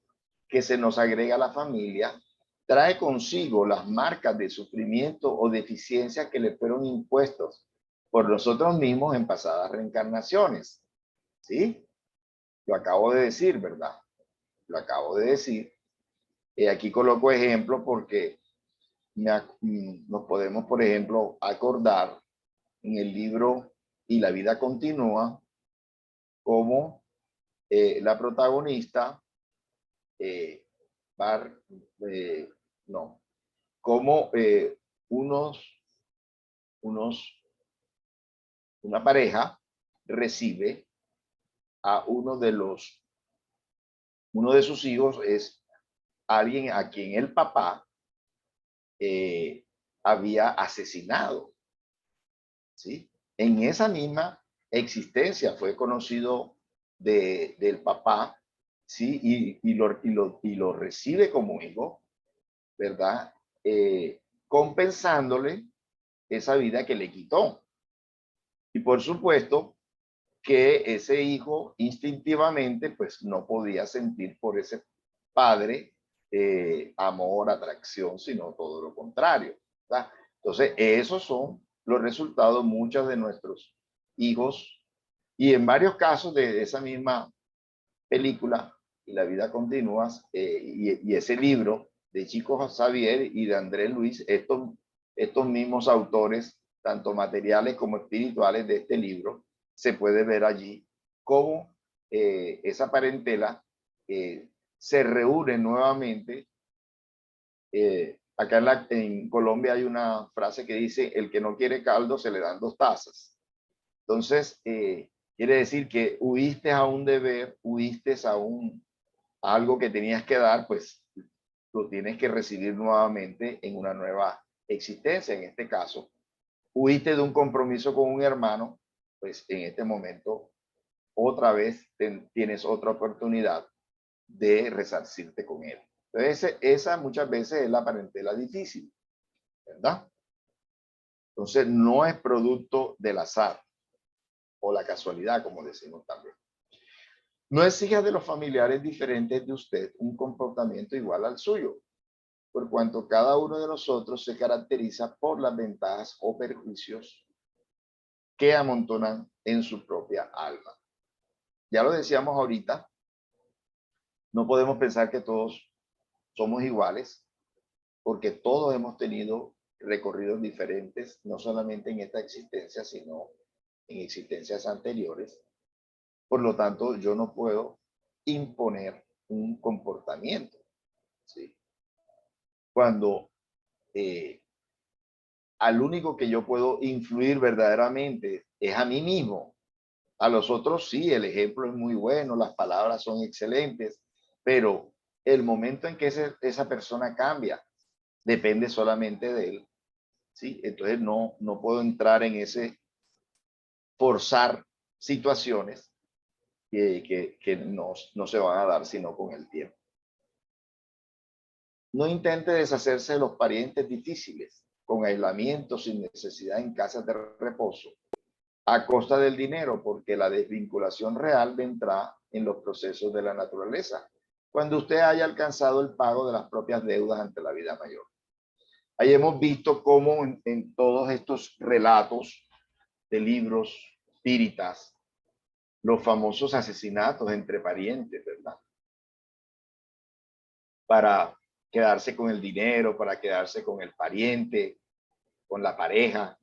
que se nos agrega a la familia trae consigo las marcas de sufrimiento o deficiencia que le fueron impuestos por nosotros mismos en pasadas reencarnaciones. ¿Sí? Lo acabo de decir, ¿verdad? Lo acabo de decir. Aquí coloco ejemplos porque nos podemos, por ejemplo, acordar en el libro Y la vida continúa, como la protagonista como una pareja recibe a uno de sus hijos, es alguien a quien el papá había asesinado, ¿sí? En esa misma existencia fue conocido del papá, ¿sí? Y lo recibe como hijo, ¿verdad? Compensándole esa vida que le quitó. Y por supuesto que ese hijo instintivamente pues no podía sentir por ese padre amor, atracción, sino todo lo contrario, ¿verdad? Entonces, esos son los resultados muchos de nuestros hijos y en varios casos de esa misma película y la vida continúa y ese libro de Chico Xavier y de Andrés Luis, estos mismos autores, tanto materiales como espirituales de este libro, se puede ver allí cómo esa parentela se reúne nuevamente. Acá en Colombia hay una frase que dice, el que no quiere caldo se le dan 2 tazas. Entonces, quiere decir que huiste a un deber, huiste a algo que tenías que dar, pues lo tienes que recibir nuevamente en una nueva existencia. En este caso, huiste de un compromiso con un hermano, pues en este momento otra vez tienes otra oportunidad de resarcirte con él. Entonces, esa muchas veces es la parentela difícil, ¿verdad? Entonces, no es producto del azar o la casualidad, como decimos también. No exija de los familiares diferentes de usted un comportamiento igual al suyo, por cuanto cada uno de nosotros se caracteriza por las ventajas o perjuicios que amontonan en su propia alma. Ya lo decíamos ahorita, no podemos pensar que todos somos iguales, porque todos hemos tenido recorridos diferentes, no solamente en esta existencia, sino en existencias anteriores. Por lo tanto, yo no puedo imponer un comportamiento, ¿sí? Cuando al único que yo puedo influir verdaderamente es a mí mismo. A los otros sí, el ejemplo es muy bueno, las palabras son excelentes, pero el momento en que esa persona cambia depende solamente de él, ¿sí? Entonces no puedo entrar en ese forzar situaciones que no se van a dar sino con el tiempo. No intente deshacerse de los parientes difíciles con aislamiento sin necesidad en casas de reposo a costa del dinero, porque la desvinculación real vendrá en los procesos de la naturaleza, cuando usted haya alcanzado el pago de las propias deudas ante la vida mayor. Ahí hemos visto cómo en todos estos relatos de libros espíritas, los famosos asesinatos entre parientes, ¿verdad? Para quedarse con el dinero, para quedarse con el pariente, con la pareja,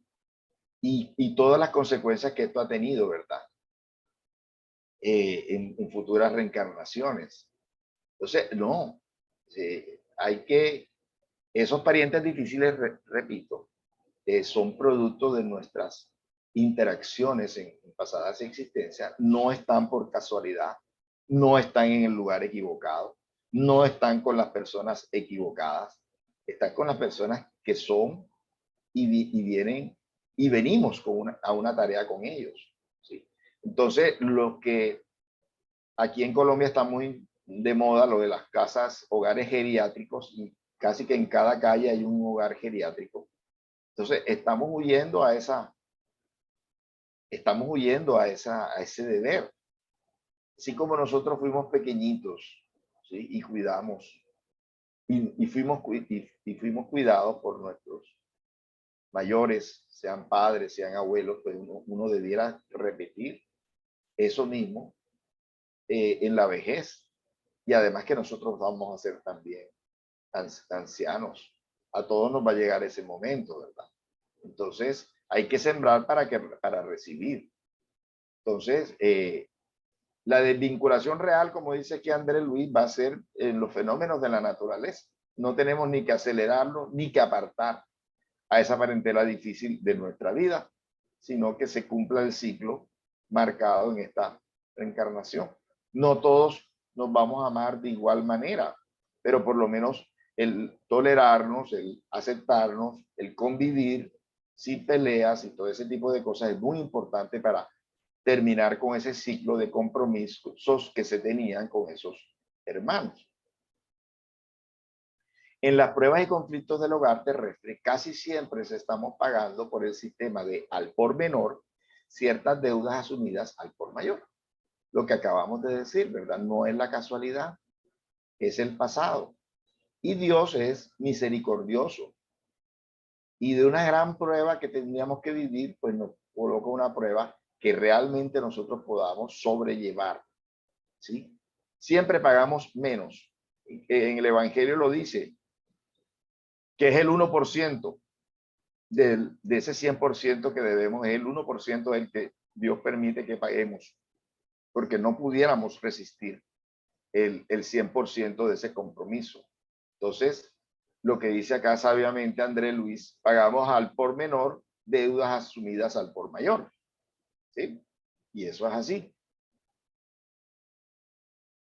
y todas las consecuencias que esto ha tenido, ¿verdad? En futuras reencarnaciones. Entonces, no, hay que, esos parientes difíciles, repito, son producto de nuestras interacciones en pasadas existencias, no están por casualidad, no están en el lugar equivocado, no están con las personas equivocadas, están con las personas que son y vienen y venimos a una tarea con ellos, ¿sí? Entonces, lo que aquí en Colombia está muy de moda, lo de las casas, hogares geriátricos, y casi que en cada calle hay un hogar geriátrico. Entonces, a ese deber. Así como nosotros fuimos pequeñitos, ¿sí? Y cuidamos, y fuimos cuidados por nuestros mayores, sean padres, sean abuelos, pues uno debiera repetir eso mismo en la vejez. Y además que nosotros vamos a ser también ancianos. A todos nos va a llegar ese momento, ¿verdad? Entonces, hay que sembrar para recibir. Entonces, la desvinculación real, como dice aquí Andrés Luis, va a ser en los fenómenos de la naturaleza. No tenemos ni que acelerarlo, ni que apartar a esa parentela difícil de nuestra vida, sino que se cumpla el ciclo marcado en esta reencarnación. No todos nos vamos a amar de igual manera, pero por lo menos el tolerarnos, el aceptarnos, el convivir sin peleas y todo ese tipo de cosas es muy importante para terminar con ese ciclo de compromisos que se tenían con esos hermanos. En las pruebas y conflictos del hogar terrestre, casi siempre se estamos pagando por el sistema de al por menor ciertas deudas asumidas al por mayor. Lo que acabamos de decir, ¿verdad? No es la casualidad, es el pasado. Y Dios es misericordioso. Y de una gran prueba que tendríamos que vivir, pues nos coloca una prueba que realmente nosotros podamos sobrellevar, ¿sí? Siempre pagamos menos. En el Evangelio lo dice, que es el 1% de ese 100% que debemos, es el 1% del que Dios permite que paguemos, porque no pudiéramos resistir el 100% de ese compromiso. Entonces, lo que dice acá sabiamente André Luis, pagamos al por menor deudas asumidas al por mayor, ¿sí? Y eso es así.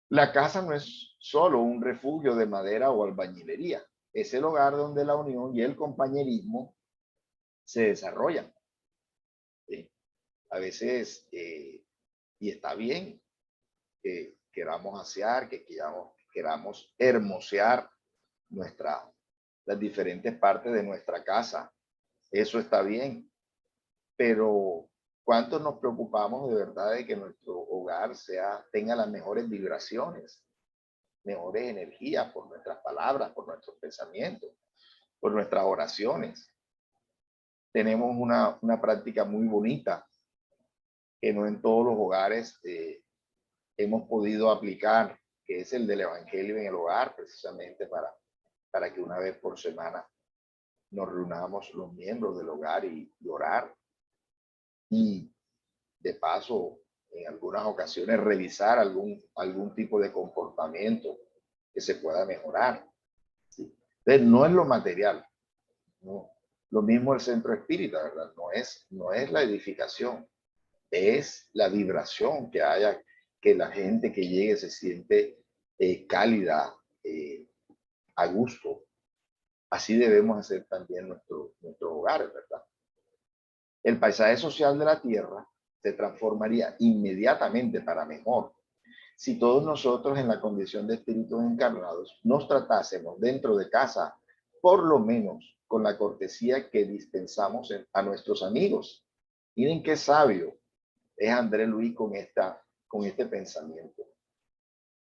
La casa no es solo un refugio de madera o albañilería, es el hogar donde la unión y el compañerismo se desarrollan, ¿sí? A veces, y está bien que queramos asear, que queramos hermosear las diferentes partes de nuestra casa. Eso está bien, pero ¿cuántos nos preocupamos de verdad de que nuestro hogar tenga las mejores vibraciones, mejores energías por nuestras palabras, por nuestros pensamientos, por nuestras oraciones? Tenemos una práctica muy bonita que no en todos los hogares hemos podido aplicar, que es el del Evangelio en el hogar, precisamente para que una vez por semana nos reunamos los miembros del hogar y orar. Y de paso, en algunas ocasiones, revisar algún tipo de comportamiento que se pueda mejorar, ¿sí? Entonces, no es lo material, no. Lo mismo el centro espírita, ¿verdad? No es la edificación, es la vibración que haya, que la gente que llegue se siente cálida, a gusto. Así debemos hacer también nuestros hogares, ¿verdad? El paisaje social de la Tierra se transformaría inmediatamente para mejor si todos nosotros en la condición de espíritus encarnados nos tratásemos dentro de casa, por lo menos con la cortesía que dispensamos a nuestros amigos. Miren qué sabio es André Luis con este pensamiento.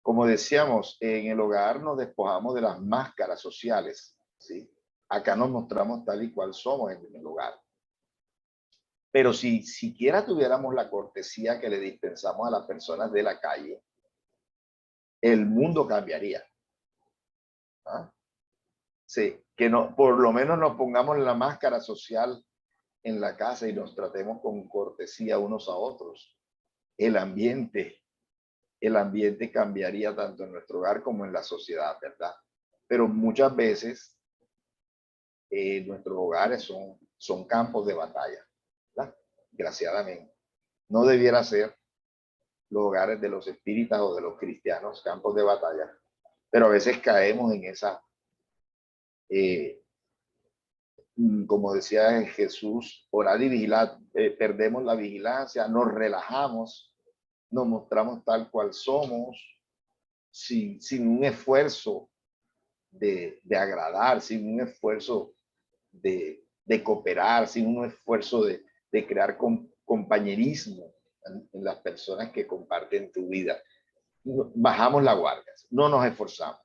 Como decíamos, en el hogar nos despojamos de las máscaras sociales, ¿sí? Acá nos mostramos tal y cual somos en el hogar. Pero si siquiera tuviéramos la cortesía que le dispensamos a las personas de la calle, el mundo cambiaría. ¿Ah? Sí, que no, por lo menos nos pongamos la máscara social en la casa y nos tratemos con cortesía unos a otros. El ambiente, el ambiente cambiaría tanto en nuestro hogar como en la sociedad, ¿verdad? Pero muchas veces nuestros hogares son campos de batalla, ¿verdad? Desgraciadamente. No debiera ser los hogares de los espíritas o de los cristianos campos de batalla, pero a veces caemos en esa, como decía Jesús, orar y vigilar, perdemos la vigilancia, nos relajamos, nos mostramos tal cual somos, sin un esfuerzo de agradar, sin un esfuerzo de cooperar, sin un esfuerzo de crear compañerismo en las personas que comparten tu vida. Bajamos la guardia, no nos esforzamos.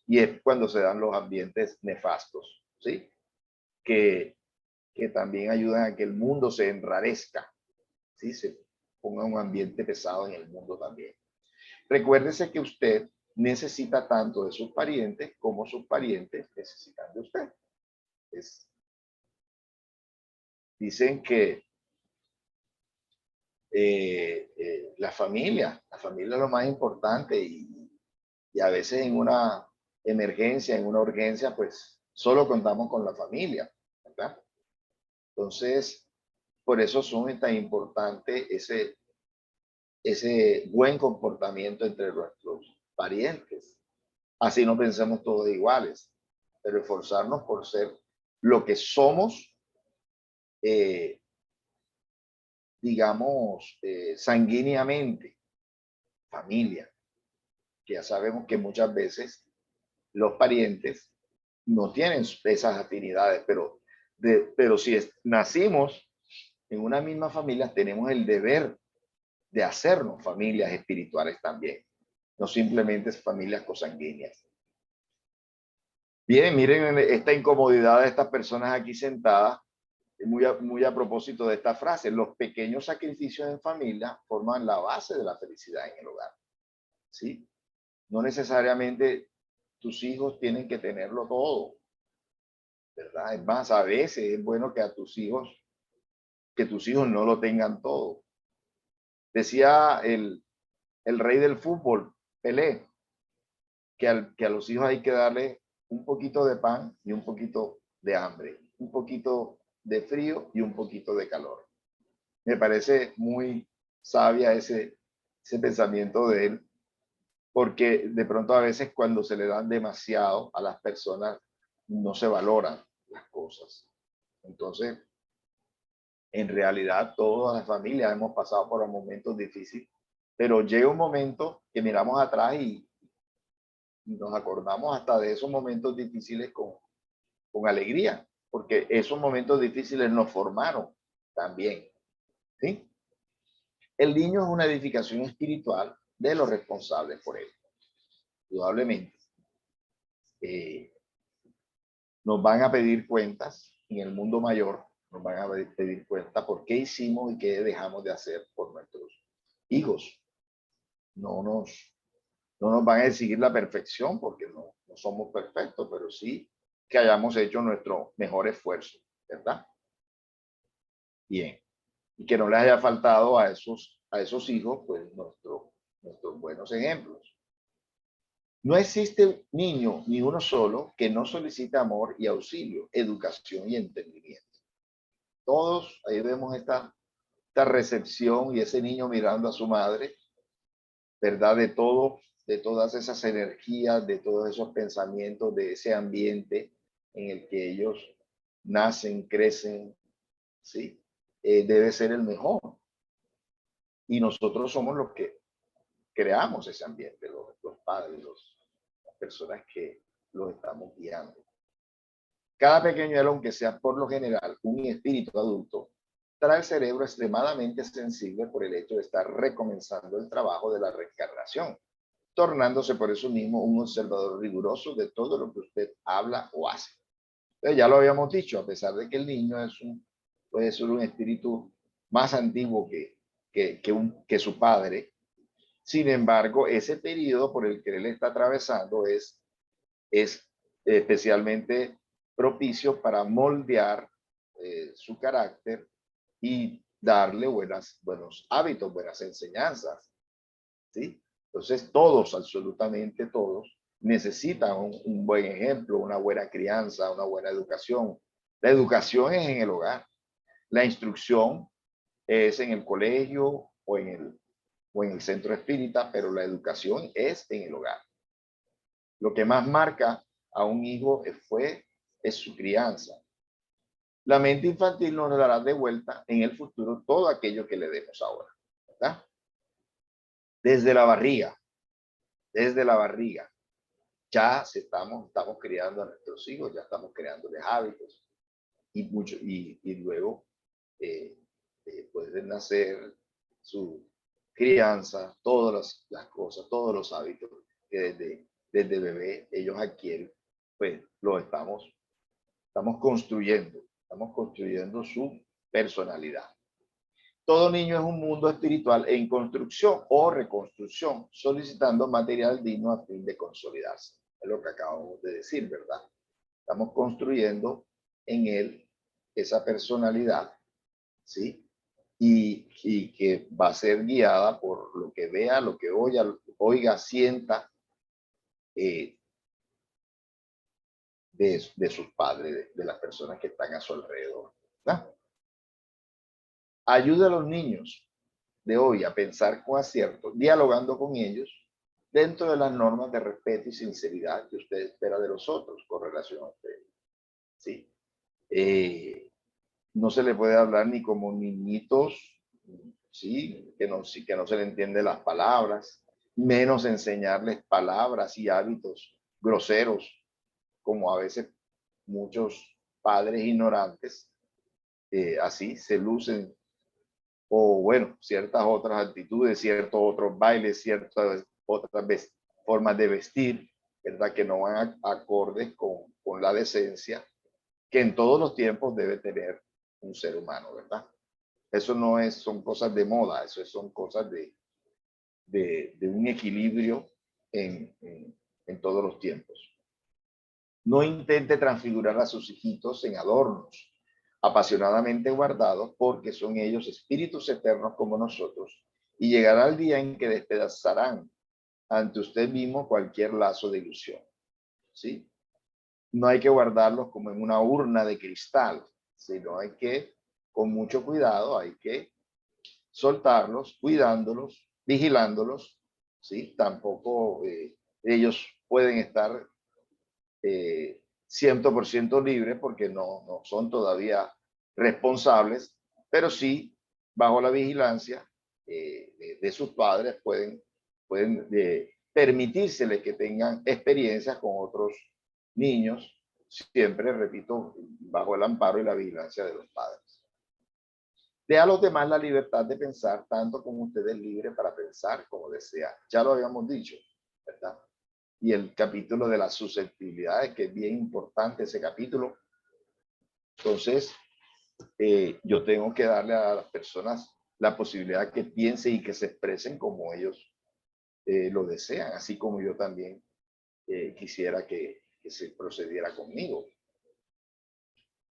Y es cuando se dan los ambientes nefastos, ¿sí? Que también ayudan a que el mundo se enrarezca, ¿sí? Se ponga un ambiente pesado en el mundo también. Recuérdese que usted necesita tanto de sus parientes como sus parientes necesitan de usted. Dicen que la familia es lo más importante y a veces en una emergencia, en una urgencia, pues solo contamos con la familia, ¿verdad? Entonces, por eso son tan importante ese buen comportamiento entre nuestros parientes. Así no pensemos todos iguales, pero esforzarnos por ser lo que somos, digamos, sanguíneamente, familia, que ya sabemos que muchas veces los parientes no tienen esas afinidades, pero si nacimos en una misma familia, tenemos el deber de hacernos familias espirituales también, no simplemente familias consanguíneas. Bien, miren esta incomodidad de estas personas aquí sentadas, muy a propósito de esta frase: los pequeños sacrificios en familia forman la base de la felicidad en el hogar. ¿Sí? No necesariamente tus hijos tienen que tenerlo todo, ¿verdad? Es más, a veces es bueno que tus hijos no lo tengan todo. Decía el rey del fútbol, Pelé, que a los hijos hay que darle un poquito de pan y un poquito de hambre, un poquito de frío y un poquito de calor. Me parece muy sabia ese pensamiento de él, porque de pronto a veces cuando se le dan demasiado a las personas no se valoran las cosas. Entonces, en realidad todas las familias hemos pasado por momentos difíciles, pero llega un momento que miramos atrás y nos acordamos hasta de esos momentos difíciles con alegría, porque esos momentos difíciles nos formaron también. ¿Sí? El niño es una edificación espiritual de los responsables por él. Indudablemente. Nos van a pedir cuentas en el mundo mayor, nos van a pedir cuentas por qué hicimos y qué dejamos de hacer por nuestros hijos. No nos van a exigir la perfección porque no somos perfectos, pero sí que hayamos hecho nuestro mejor esfuerzo, ¿verdad? Bien. Y que no les haya faltado a esos hijos, pues, nuestros buenos ejemplos. No existe niño ni uno solo que no solicite amor y auxilio, educación y entendimiento. Todos, ahí vemos esta recepción y ese niño mirando a su madre, ¿verdad? De todas esas energías, de todos esos pensamientos, de ese ambiente en el que ellos nacen, crecen, ¿sí? Debe ser el mejor. Y nosotros somos los que creamos ese ambiente, los padres, las personas que los estamos guiando. Cada pequeño, aunque sea por lo general un espíritu adulto, trae el cerebro extremadamente sensible por el hecho de estar recomenzando el trabajo de la reencarnación, tornándose por eso mismo un observador riguroso de todo lo que usted habla o hace. Entonces, ya lo habíamos dicho, a pesar de que el niño puede ser un espíritu más antiguo que su padre. Sin embargo, ese periodo por el que él está atravesando es especialmente propicio para moldear su carácter y darle buenos hábitos, buenas enseñanzas. ¿Sí? Entonces, todos, absolutamente todos, necesitan un buen ejemplo, una buena crianza, una buena educación. La educación es en el hogar. La instrucción es en el colegio o en el centro espírita, pero la educación es en el hogar. Lo que más marca a un hijo es su crianza. La mente infantil nos dará de vuelta en el futuro todo aquello que le demos ahora, ¿verdad? Desde la barriga, ya estamos criando a nuestros hijos, ya estamos creándoles hábitos y luego pueden nacer su crianza, todas las cosas, todos los hábitos que desde bebé ellos adquieren, pues lo estamos construyendo su personalidad. Todo niño es un mundo espiritual en construcción o reconstrucción, solicitando material digno a fin de consolidarse. Es lo que acabamos de decir, ¿verdad? Estamos construyendo en él esa personalidad, ¿sí? Y que va a ser guiada por lo que vea, lo que oiga, sienta de sus padres, de las personas que están a su alrededor, ¿verdad? Ayuda a los niños de hoy a pensar con acierto, dialogando con ellos dentro de las normas de respeto y sinceridad que usted espera de los otros con relación a usted. ¿Sí? No se le puede hablar ni como niñitos, ¿sí? Que no se le entiende las palabras, menos enseñarles palabras y hábitos groseros, como a veces muchos padres ignorantes así se lucen, o bueno, ciertas otras actitudes, ciertos otros bailes, ciertas otras formas de vestir, ¿verdad? Que no van acordes con la decencia que en todos los tiempos debe tener un ser humano, ¿verdad? Eso no es, son cosas de moda, eso son cosas de un equilibrio en todos los tiempos. No intente transfigurar a sus hijitos en adornos apasionadamente guardados, porque son ellos espíritus eternos como nosotros, y llegará el día en que despedazarán ante usted mismo cualquier lazo de ilusión. ¿Sí? No hay que guardarlos como en una urna de cristal, sino hay que, con mucho cuidado, hay que soltarlos, cuidándolos, vigilándolos. ¿Sí? Tampoco ellos pueden estar 100% libres porque no son todavía responsables, pero sí bajo la vigilancia de sus padres pueden permitírseles que tengan experiencias con otros niños, siempre, repito, bajo el amparo y la vigilancia de los padres. Dé a los demás la libertad de pensar tanto como usted es libre para pensar como desea. Ya lo habíamos dicho, ¿verdad? Y el capítulo de las susceptibilidades, que es bien importante ese capítulo. Entonces, yo tengo que darle a las personas la posibilidad que piensen y que se expresen como ellos lo desean, así como yo también quisiera que se procediera conmigo.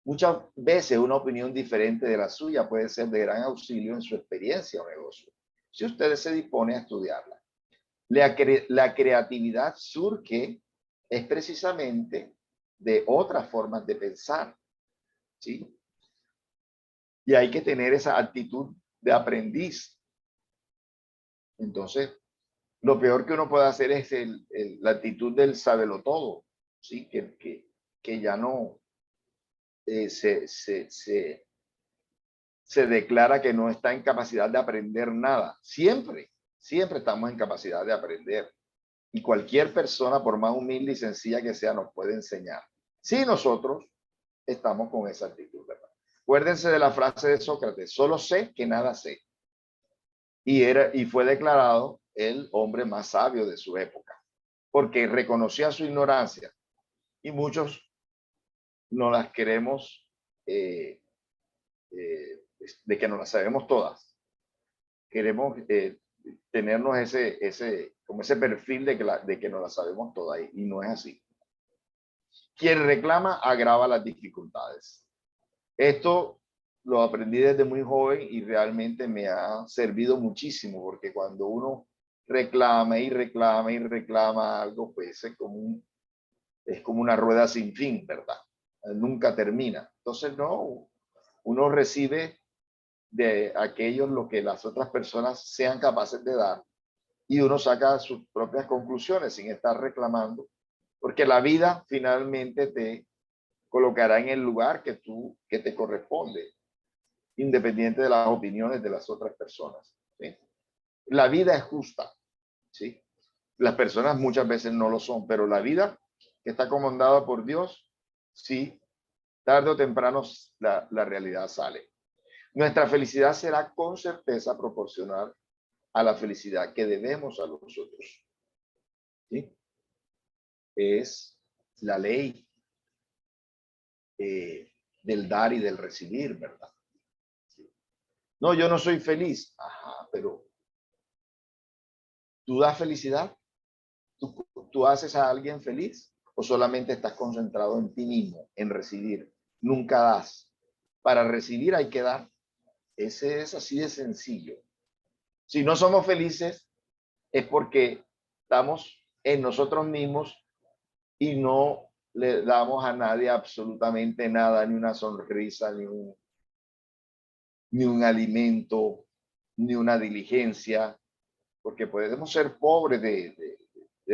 Muchas veces una opinión diferente de la suya puede ser de gran auxilio en su experiencia o negocio, si usted se dispone a estudiarla. La creatividad surge es precisamente de otras formas de pensar, ¿sí? Y hay que tener esa actitud de aprendiz. Entonces, lo peor que uno puede hacer es la actitud del sábelo todo, ¿sí? Que ya no se declara que no está en capacidad de aprender nada. Siempre estamos en capacidad de aprender. Y cualquier persona, por más humilde y sencilla que sea, nos puede enseñar. Si nosotros estamos con esa actitud, ¿verdad? Acuérdense de la frase de Sócrates: solo sé que nada sé. Y fue declarado el hombre más sabio de su época, porque reconocía su ignorancia. Y muchos no las queremos, de que no las sabemos todas. Queremos tenernos como ese perfil de que no las sabemos todas, y no es así. Quien reclama agrava las dificultades. Esto lo aprendí desde muy joven y realmente me ha servido muchísimo, porque cuando uno reclama y reclama y reclama algo, pues es como una rueda sin fin, ¿verdad? Nunca termina. Entonces, no, uno recibe de aquellos lo que las otras personas sean capaces de dar, y uno saca sus propias conclusiones sin estar reclamando, porque la vida finalmente te colocará en el lugar que te corresponde, independiente de las opiniones de las otras personas, ¿sí? La vida es justa, ¿sí? Las personas muchas veces no lo son, pero la vida que está comandada por Dios, sí, tarde o temprano la realidad sale. Nuestra felicidad será con certeza proporcional a la felicidad que debemos a los otros, ¿sí? Es la ley del dar y del recibir, ¿verdad? ¿Sí? No, yo no soy feliz. Ajá, pero ¿tú das felicidad? ¿Tú haces a alguien feliz? ¿O solamente estás concentrado en ti mismo, en recibir? Nunca das. Para recibir hay que dar. Ese es así de sencillo. Si no somos felices es porque estamos en nosotros mismos y no le damos a nadie absolutamente nada, ni una sonrisa, ni un alimento, ni una diligencia, porque podemos ser pobres de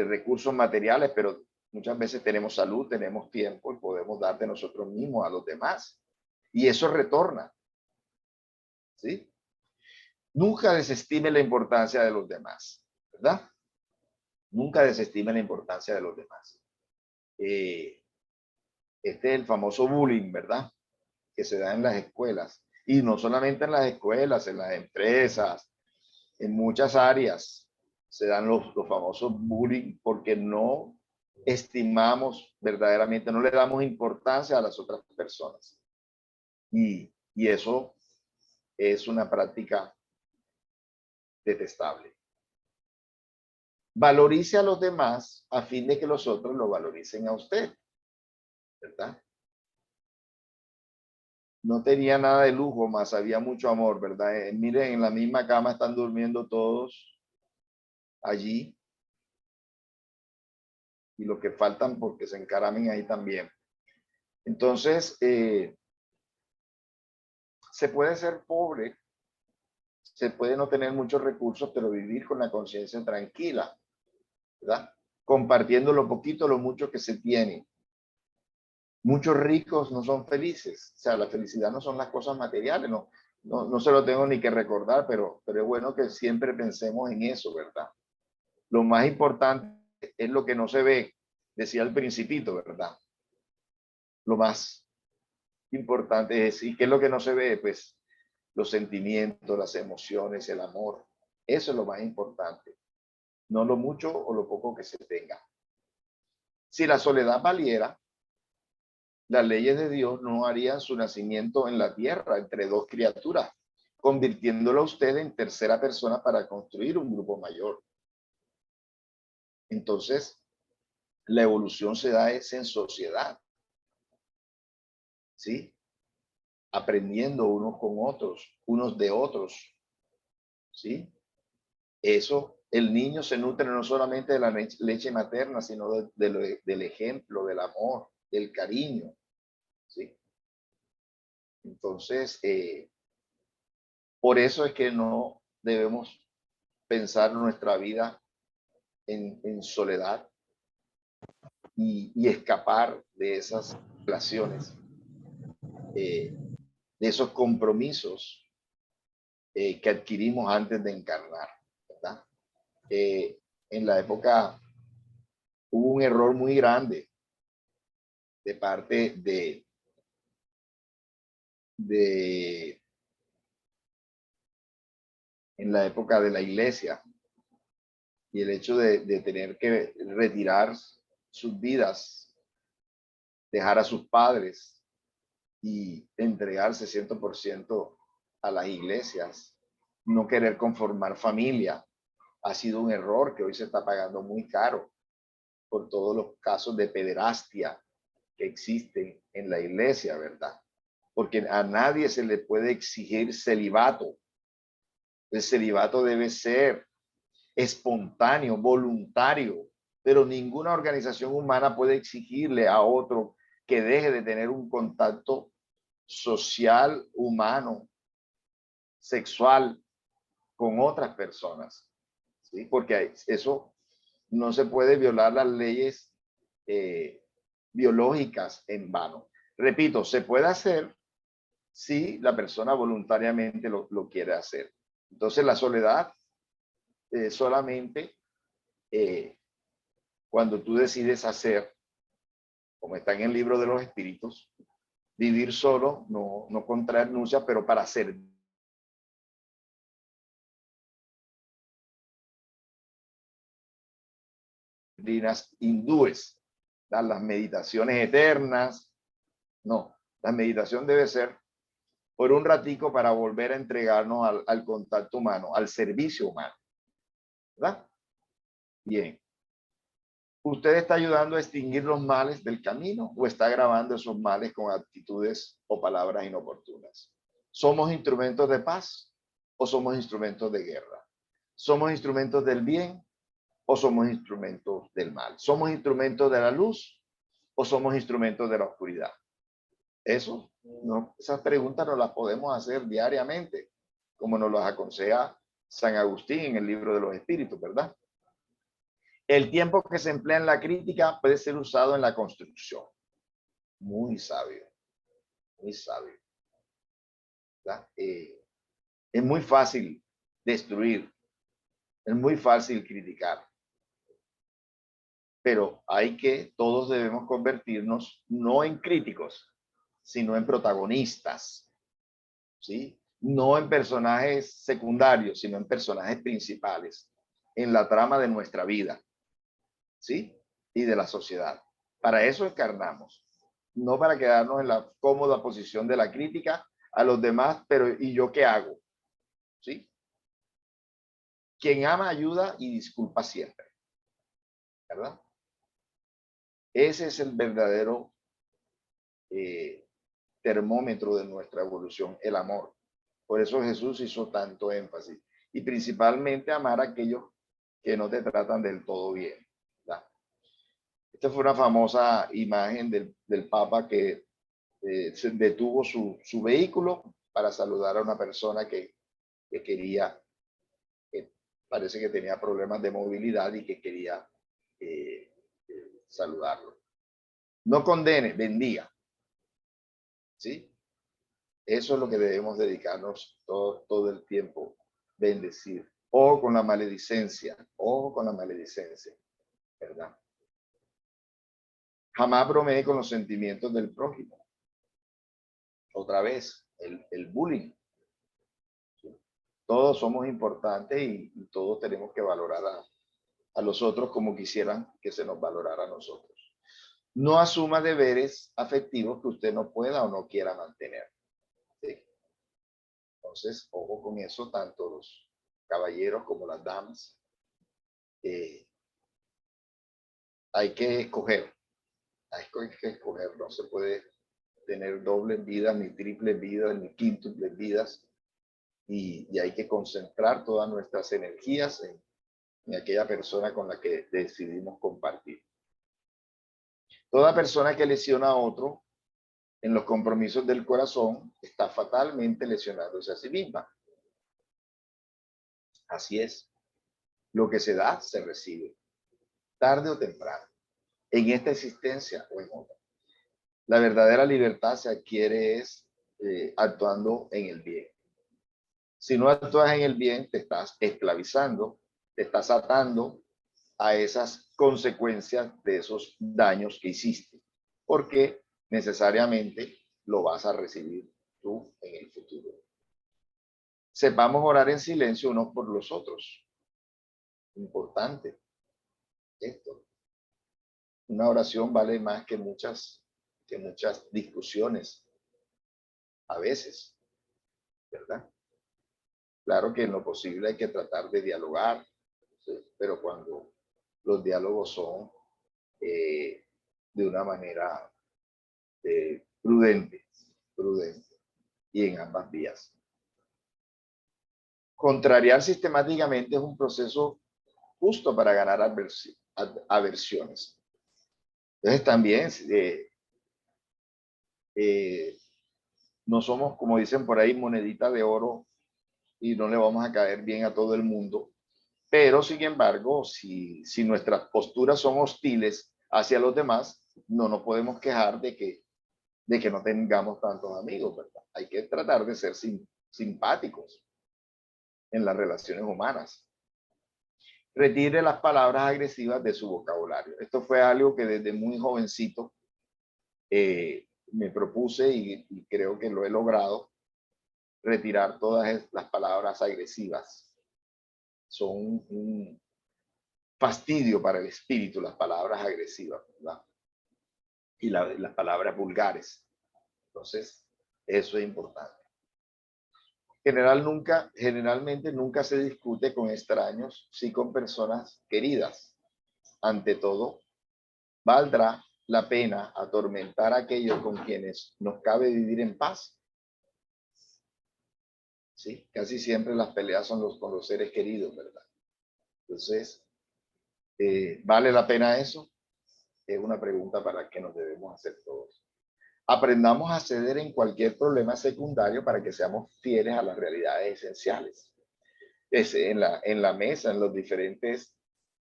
recursos materiales, pero muchas veces tenemos salud, tenemos tiempo y podemos dar de nosotros mismos a los demás. Y eso retorna, ¿sí? Nunca desestime la importancia de los demás, ¿verdad? Nunca desestime la importancia de los demás. Este es el famoso bullying, ¿verdad? Que se da en las escuelas. Y no solamente en las escuelas, en las empresas, en muchas áreas se dan los famosos bullying porque no estimamos verdaderamente, no le damos importancia a las otras personas. Y eso es una práctica detestable. Valorice a los demás a fin de que los otros lo valoricen a usted, ¿verdad? No tenía nada de lujo, más había mucho amor, ¿verdad? Miren, en la misma cama están durmiendo todos allí y los que faltan porque se encaramen ahí también. Entonces, se puede ser pobre, se puede no tener muchos recursos, pero vivir con la conciencia tranquila, ¿verdad? Compartiendo lo poquito, lo mucho que se tiene. Muchos ricos no son felices, o sea, la felicidad no son las cosas materiales, no se lo tengo ni que recordar, pero es bueno que siempre pensemos en eso, ¿verdad? Lo más importante es lo que no se ve, decía el Principito, ¿verdad? Lo más importante es, ¿y qué es lo que no se ve? Pues los sentimientos, las emociones, el amor. Eso es lo más importante, no lo mucho o lo poco que se tenga. Si la soledad valiera, las leyes de Dios no harían su nacimiento en la tierra entre dos criaturas, convirtiéndolo a usted en tercera persona para construir un grupo mayor. Entonces, la evolución se da es en sociedad, ¿sí? Aprendiendo unos con otros, unos de otros, ¿sí? Eso, el niño se nutre no solamente de la leche materna, sino del ejemplo, del amor, del cariño, ¿sí? Entonces, por eso es que no debemos pensar nuestra vida en soledad y escapar de esas relaciones, de esos compromisos que adquirimos antes de encarnar, ¿verdad? En la época hubo un error muy grande de parte de en la época de la iglesia y el hecho de tener que retirar sus vidas, dejar a sus padres y entregarse 100% a las iglesias, no querer conformar familia, ha sido un error que hoy se está pagando muy caro por todos los casos de pederastia que existen en la iglesia, ¿verdad? Porque a nadie se le puede exigir celibato. El celibato debe ser espontáneo, voluntario, pero ninguna organización humana puede exigirle a otro que deje de tener un contacto social, humano, sexual con otras personas, ¿sí? Porque eso no se puede violar las leyes biológicas en vano. Repito, se puede hacer si la persona voluntariamente lo quiere hacer. Entonces la soledad solamente cuando tú decides hacer, como está en el libro de los espíritus, vivir solo, no contraer nupcias, pero para hacer disciplinas hindúes, las meditaciones eternas, no, la meditación debe ser por un ratico para volver a entregarnos al contacto humano, al servicio humano, ¿verdad? Bien. ¿Usted está ayudando a extinguir los males del camino o está agravando esos males con actitudes o palabras inoportunas? ¿Somos instrumentos de paz o somos instrumentos de guerra? ¿Somos instrumentos del bien o somos instrumentos del mal? ¿Somos instrumentos de la luz o somos instrumentos de la oscuridad? Eso, no, esas preguntas nos las podemos hacer diariamente, como nos las aconseja San Agustín en el libro de los Espíritus, ¿verdad? El tiempo que se emplea en la crítica puede ser usado en la construcción. Muy sabio, muy sabio. Es muy fácil destruir, es muy fácil criticar. pero todos debemos convertirnos no en críticos, sino en protagonistas, ¿sí? No en personajes secundarios, sino en personajes principales en la trama de nuestra vida, ¿sí? Y de la sociedad. Para eso encarnamos, no para quedarnos en la cómoda posición de la crítica a los demás, pero ¿y yo qué hago? ¿Sí? Quien ama ayuda y disculpa siempre, ¿verdad? Ese es el verdadero termómetro de nuestra evolución, el amor. Por eso Jesús hizo tanto énfasis. Y principalmente amar a aquellos que no te tratan del todo bien, ¿verdad? Esta fue una famosa imagen del Papa que se detuvo su vehículo para saludar a una persona que quería, parece que tenía problemas de movilidad y que quería saludarlo. No condene, bendiga. ¿Sí? Eso es lo que debemos dedicarnos todo el tiempo, bendecir. Ojo con la maledicencia, ojo con la maledicencia, ¿verdad? Jamás bromee con los sentimientos del prójimo. Otra vez, el bullying. Todos somos importantes y todos tenemos que valorar a los otros como quisieran que se nos valorara a nosotros. No asuma deberes afectivos que usted no pueda o no quiera mantener. ¿Sí? Entonces, ojo con eso, tanto los caballeros como las damas. Hay que escoger, no se puede tener dobles vidas, ni triples vidas, ni quíntuples vidas, y hay que concentrar todas nuestras energías en aquella persona con la que decidimos compartir. Toda persona que lesiona a otro en los compromisos del corazón está fatalmente lesionándose a sí misma. Así es. Lo que se da, se recibe, tarde o temprano, en esta existencia o en otra. La verdadera libertad se adquiere actuando en el bien. Si no actúas en el bien, te estás esclavizando, te estás atando a esas consecuencias de esos daños que hiciste, porque necesariamente lo vas a recibir tú en el futuro. Sepamos orar en silencio unos por los otros. Importante esto. Una oración vale más que muchas discusiones, a veces, ¿verdad? Claro que en lo posible hay que tratar de dialogar, ¿sí? Pero cuando los diálogos son de una manera prudente y en ambas vías. Contrariar sistemáticamente es un proceso justo para ganar aversiones. Entonces también no somos, como dicen por ahí, monedita de oro y no le vamos a caer bien a todo el mundo. Pero, sin embargo, si nuestras posturas son hostiles hacia los demás, no nos podemos quejar de que no tengamos tantos amigos, ¿verdad? Hay que tratar de ser simpáticos en las relaciones humanas. Retire las palabras agresivas de su vocabulario. Esto fue algo que desde muy jovencito me propuse y creo que lo he logrado. Retirar todas las palabras agresivas. Son un fastidio para el espíritu, las palabras agresivas, ¿verdad? Y las palabras vulgares. Entonces, eso es importante. Generalmente nunca se discute con extraños, sí con personas queridas. Ante todo, valdrá la pena atormentar a aquellos con quienes nos cabe vivir en paz. ¿Sí? Casi siempre las peleas son con los seres queridos, ¿verdad? Entonces, ¿vale la pena eso? Es una pregunta para que nos debemos hacer todos. Aprendamos a ceder en cualquier problema secundario para que seamos fieles a las realidades esenciales. En la mesa, en los diferentes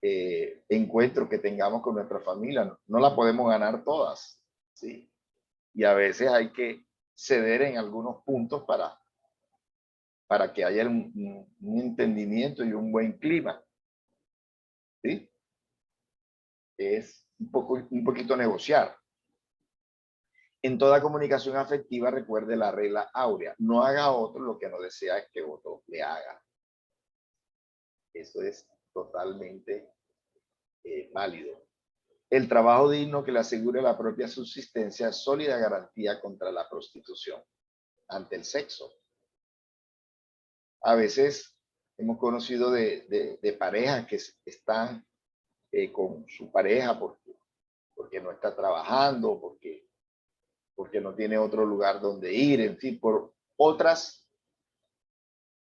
encuentros que tengamos con nuestra familia, no la podemos ganar todas, ¿sí? Y a veces hay que ceder en algunos puntos para que haya un entendimiento y un buen clima, ¿sí? es un poquito negociar. En toda comunicación afectiva, recuerde la regla áurea. No haga a otro lo que no desea que otro le haga. Eso es totalmente válido. El trabajo digno que le asegure la propia subsistencia es sólida garantía contra la prostitución ante el sexo. A veces hemos conocido de parejas que están con su pareja porque no está trabajando, porque no tiene otro lugar donde ir, en fin, por otras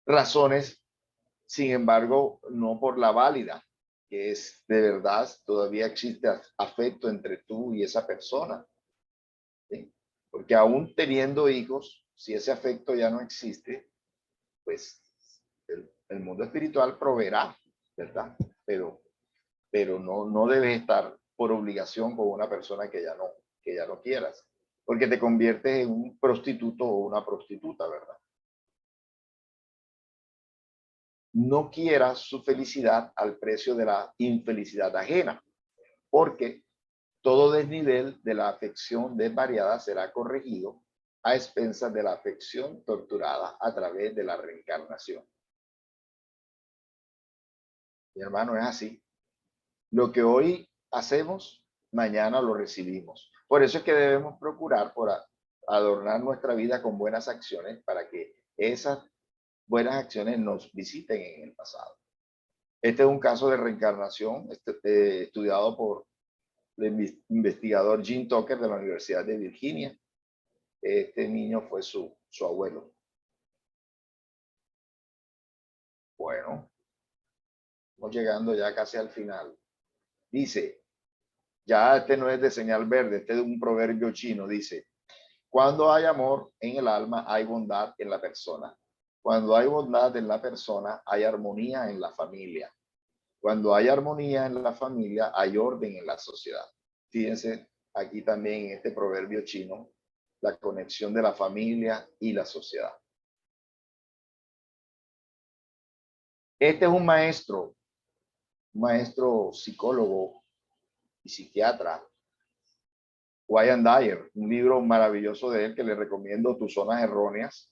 razones, sin embargo, no por la válida, que es de verdad, todavía existe afecto entre tú y esa persona. ¿Sí? Porque aún teniendo hijos, si ese afecto ya no existe, pues el mundo espiritual proveerá, ¿verdad? Pero no debes estar por obligación con una persona que ya no quieras, porque te conviertes en un prostituto o una prostituta, ¿verdad? No quieras su felicidad al precio de la infelicidad ajena, porque todo desnivel de la afección desvariada será corregido a expensas de la afección torturada a través de la reencarnación. Mi hermano, es así. Lo que hoy hacemos, mañana lo recibimos. Por eso es que debemos procurar por adornar nuestra vida con buenas acciones para que esas buenas acciones nos visiten en el pasado. Este es un caso de reencarnación estudiado por el investigador Jim Tucker de la Universidad de Virginia. Este niño fue su abuelo. Bueno, estamos llegando ya casi al final. Dice, ya este no es de señal verde, este es de un proverbio chino, dice, cuando hay amor en el alma, hay bondad en la persona. Cuando hay bondad en la persona, hay armonía en la familia. Cuando hay armonía en la familia, hay orden en la sociedad. Fíjense aquí también en este proverbio chino, la conexión de la familia y la sociedad. Este es un maestro psicólogo y psiquiatra, Wayne Dyer, un libro maravilloso de él que le recomiendo, Tus zonas erróneas.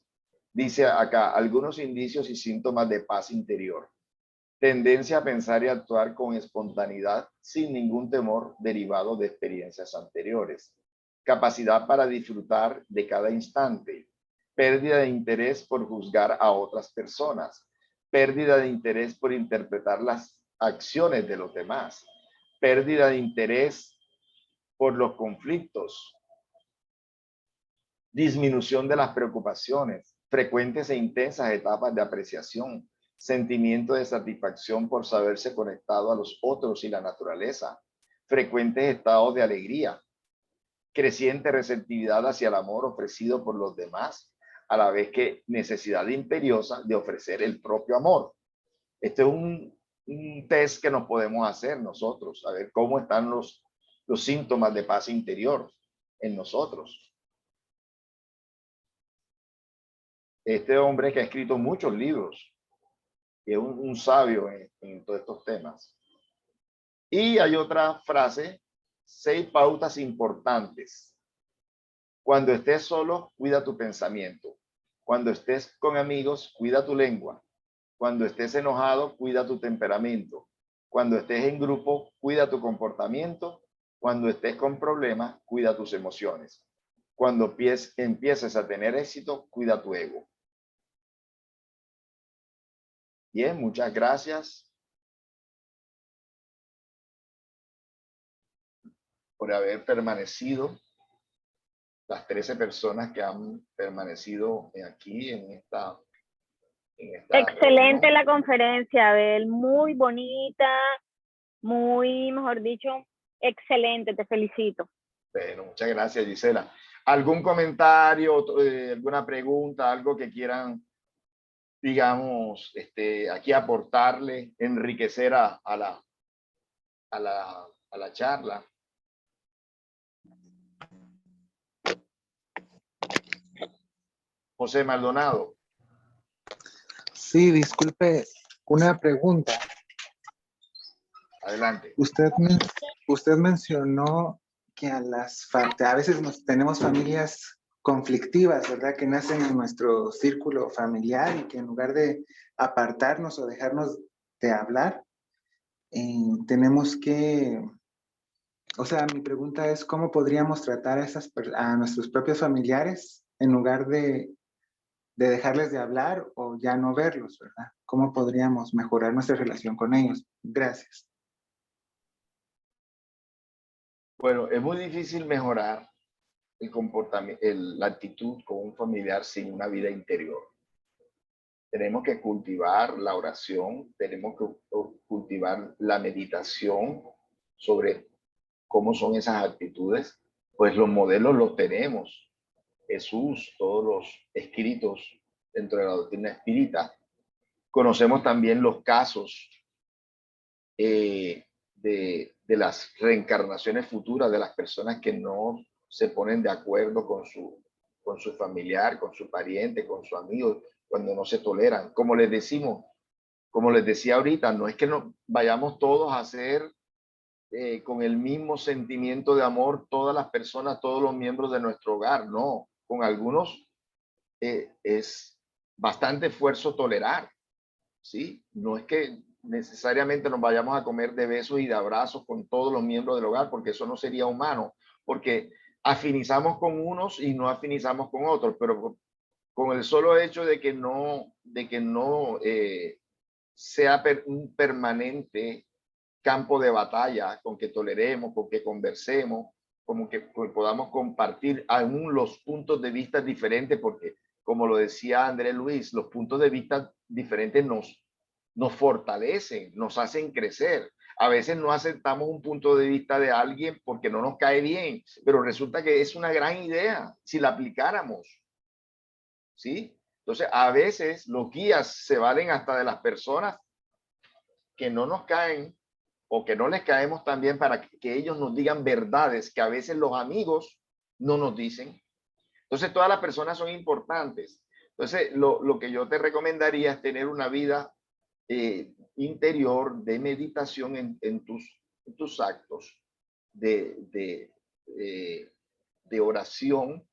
Dice acá, algunos indicios y síntomas de paz interior. Tendencia a pensar y actuar con espontaneidad sin ningún temor derivado de experiencias anteriores. Capacidad para disfrutar de cada instante. Pérdida de interés por juzgar a otras personas. Pérdida de interés por interpretar las acciones de los demás. Pérdida de interés por los conflictos. Disminución de las preocupaciones. Frecuentes e intensas etapas de apreciación. Sentimiento de satisfacción por saberse conectado a los otros y la naturaleza, frecuentes estados de alegría, creciente receptividad hacia el amor ofrecido por los demás, a la vez que necesidad imperiosa de ofrecer el propio amor. Este es un test que nos podemos hacer nosotros, a ver cómo están los síntomas de paz interior en nosotros. Este hombre que ha escrito muchos libros, que es un sabio en todos estos temas. Y hay otra frase, 6 pautas importantes. Cuando estés solo, cuida tu pensamiento. Cuando estés con amigos, cuida tu lengua. Cuando estés enojado, cuida tu temperamento. Cuando estés en grupo, cuida tu comportamiento. Cuando estés con problemas, cuida tus emociones. Cuando empieces a tener éxito, cuida tu ego. Bien, muchas gracias por haber permanecido, las 13 personas que han permanecido aquí en esta excelente reunión. La conferencia, Abel, muy bonita, muy, mejor dicho, excelente, te felicito. Bueno, muchas gracias, Gisela. ¿Algún comentario, alguna pregunta, algo que quieran, digamos, aquí aportarle, enriquecer a la charla? José Maldonado. Sí, disculpe, una pregunta. Adelante. Usted usted mencionó que a veces tenemos familias conflictivas, ¿verdad? Que nacen en nuestro círculo familiar y que en lugar de apartarnos o dejarnos de hablar, tenemos que, o sea, mi pregunta es, ¿cómo podríamos tratar a nuestros propios familiares en lugar de dejarles de hablar o ya no verlos, ¿verdad? ¿Cómo podríamos mejorar nuestra relación con ellos? Gracias. Bueno, es muy difícil mejorar el comportamiento, la actitud con un familiar sin una vida interior. Tenemos que cultivar la oración, tenemos que cultivar la meditación sobre cómo son esas actitudes, pues los modelos los tenemos. Jesús, todos los escritos dentro de la doctrina espírita. Conocemos también los casos de las reencarnaciones futuras de las personas que no se ponen de acuerdo con su familiar, con su pariente, con su amigo, cuando no se toleran. Como les decimos, como les decía ahorita, no es que nos vayamos todos a hacer con el mismo sentimiento de amor todas las personas, todos los miembros de nuestro hogar, no. Con algunos es bastante esfuerzo tolerar, ¿sí? No es que necesariamente nos vayamos a comer de besos y de abrazos con todos los miembros del hogar, porque eso no sería humano, porque afinizamos con unos y no afinizamos con otros, pero con el solo hecho de que no sea un permanente campo de batalla, con que toleremos, con que conversemos, como que podamos compartir aún los puntos de vista diferentes, porque como lo decía Andrés Luis, los puntos de vista diferentes nos fortalecen, nos hacen crecer. A veces no aceptamos un punto de vista de alguien porque no nos cae bien, pero resulta que es una gran idea si la aplicáramos, ¿sí? Entonces, a veces los guías se valen hasta de las personas que no nos caen o que no les caemos tan bien para que ellos nos digan verdades que a veces los amigos no nos dicen. Entonces, todas las personas son importantes. Entonces, lo que yo te recomendaría es tener una vida interior de meditación en tus actos de oración,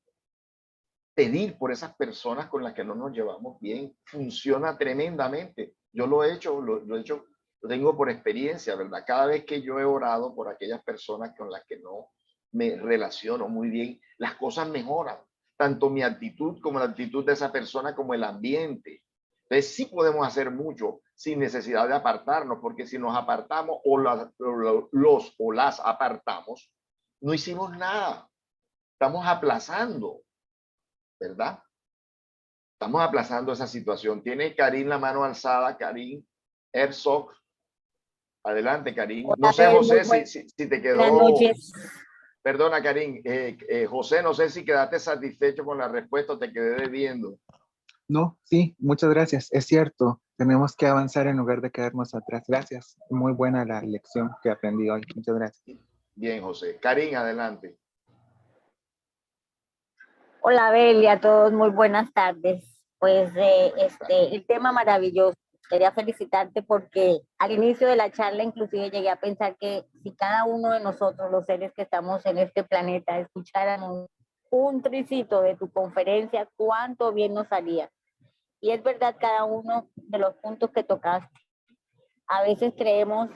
pedir por esas personas con las que no nos llevamos bien. Funciona tremendamente. Yo lo he hecho, lo tengo por experiencia, ¿verdad? Cada vez que yo he orado por aquellas personas con las que no me relaciono muy bien, las cosas mejoran. Tanto mi actitud como la actitud de esa persona, como el ambiente. Entonces sí podemos hacer mucho sin necesidad de apartarnos, porque si nos apartamos o las apartamos, no hicimos nada. Estamos aplazando, ¿verdad? Estamos aplazando esa situación. Tiene Karim la mano alzada, Karim Herzog. Adelante, Karim. No sé, José, si te quedó... Buenas noches. Perdona, Karim. José, no sé si quedaste satisfecho con la respuesta o te quedé debiendo. No, sí, muchas gracias. Es cierto, tenemos que avanzar en lugar de quedarnos atrás. Gracias. Muy buena la lección que aprendí hoy. Muchas gracias. Bien, José. Karim, adelante. Hola, Bel, y a todos muy buenas tardes. Pues el tema maravilloso. Quería felicitarte porque al inicio de la charla inclusive llegué a pensar que si cada uno de nosotros, los seres que estamos en este planeta, escucháramos un tricito de tu conferencia, cuánto bien nos haría. Y es verdad cada uno de los puntos que tocaste. A veces creemos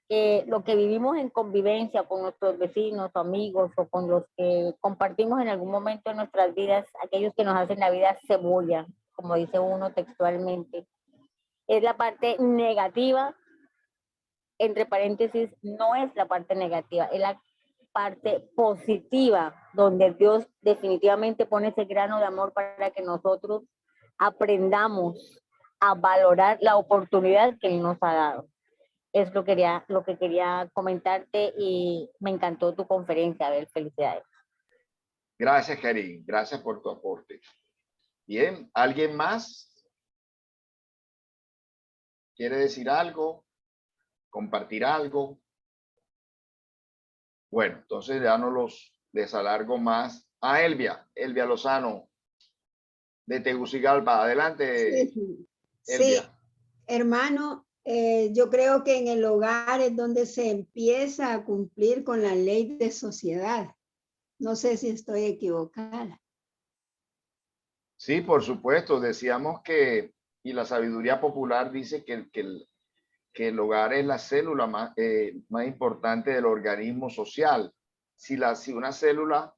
que lo que vivimos en convivencia con nuestros vecinos, amigos o con los que compartimos en algún momento de nuestras vidas, aquellos que nos hacen la vida cebolla, como dice uno textualmente, es la parte negativa, entre paréntesis, no es la parte negativa, es la parte positiva, donde Dios definitivamente pone ese grano de amor para que nosotros aprendamos a valorar la oportunidad que Él nos ha dado. Es lo que quería comentarte y me encantó tu conferencia, Abel, felicidades. Gracias, Karim. Gracias por tu aporte. Bien, ¿alguien más quiere decir algo? ¿Compartir algo? Bueno, entonces ya no les alargo más. A Elvia Lozano, de Tegucigalpa. Adelante, Sí, Elvia. sí, hermano, Yo creo que en el hogar es donde se empieza a cumplir con la ley de sociedad. No sé si estoy equivocada. Sí, por supuesto. Decíamos que, y la sabiduría popular dice que el hogar es la célula más importante del organismo social. Si una célula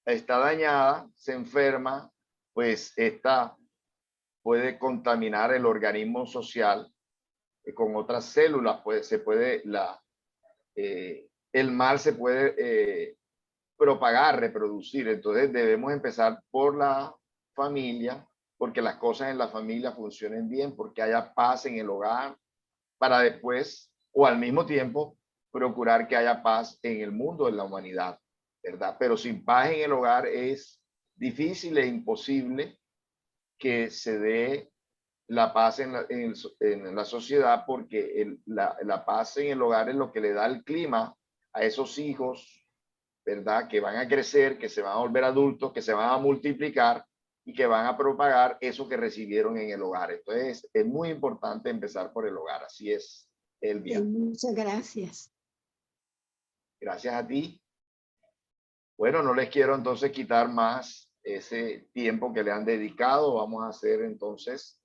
está dañada, se enferma, pues esta puede contaminar el organismo social con otras células, pues el mal se puede propagar, reproducir. Entonces debemos empezar por la familia, porque las cosas en la familia funcionen bien, porque haya paz en el hogar, para después o al mismo tiempo procurar que haya paz en el mundo, en la humanidad, ¿verdad? Pero sin paz en el hogar es difícil e imposible que se dé la paz en la sociedad, porque la paz en el hogar es lo que le da el clima a esos hijos, ¿verdad? Que van a crecer, que se van a volver adultos, que se van a multiplicar y que van a propagar eso que recibieron en el hogar. Entonces, es muy importante empezar por el hogar. Así es, Elvia. Muchas gracias. Gracias a ti. Bueno, no les quiero entonces quitar más ese tiempo que le han dedicado. Vamos a hacer entonces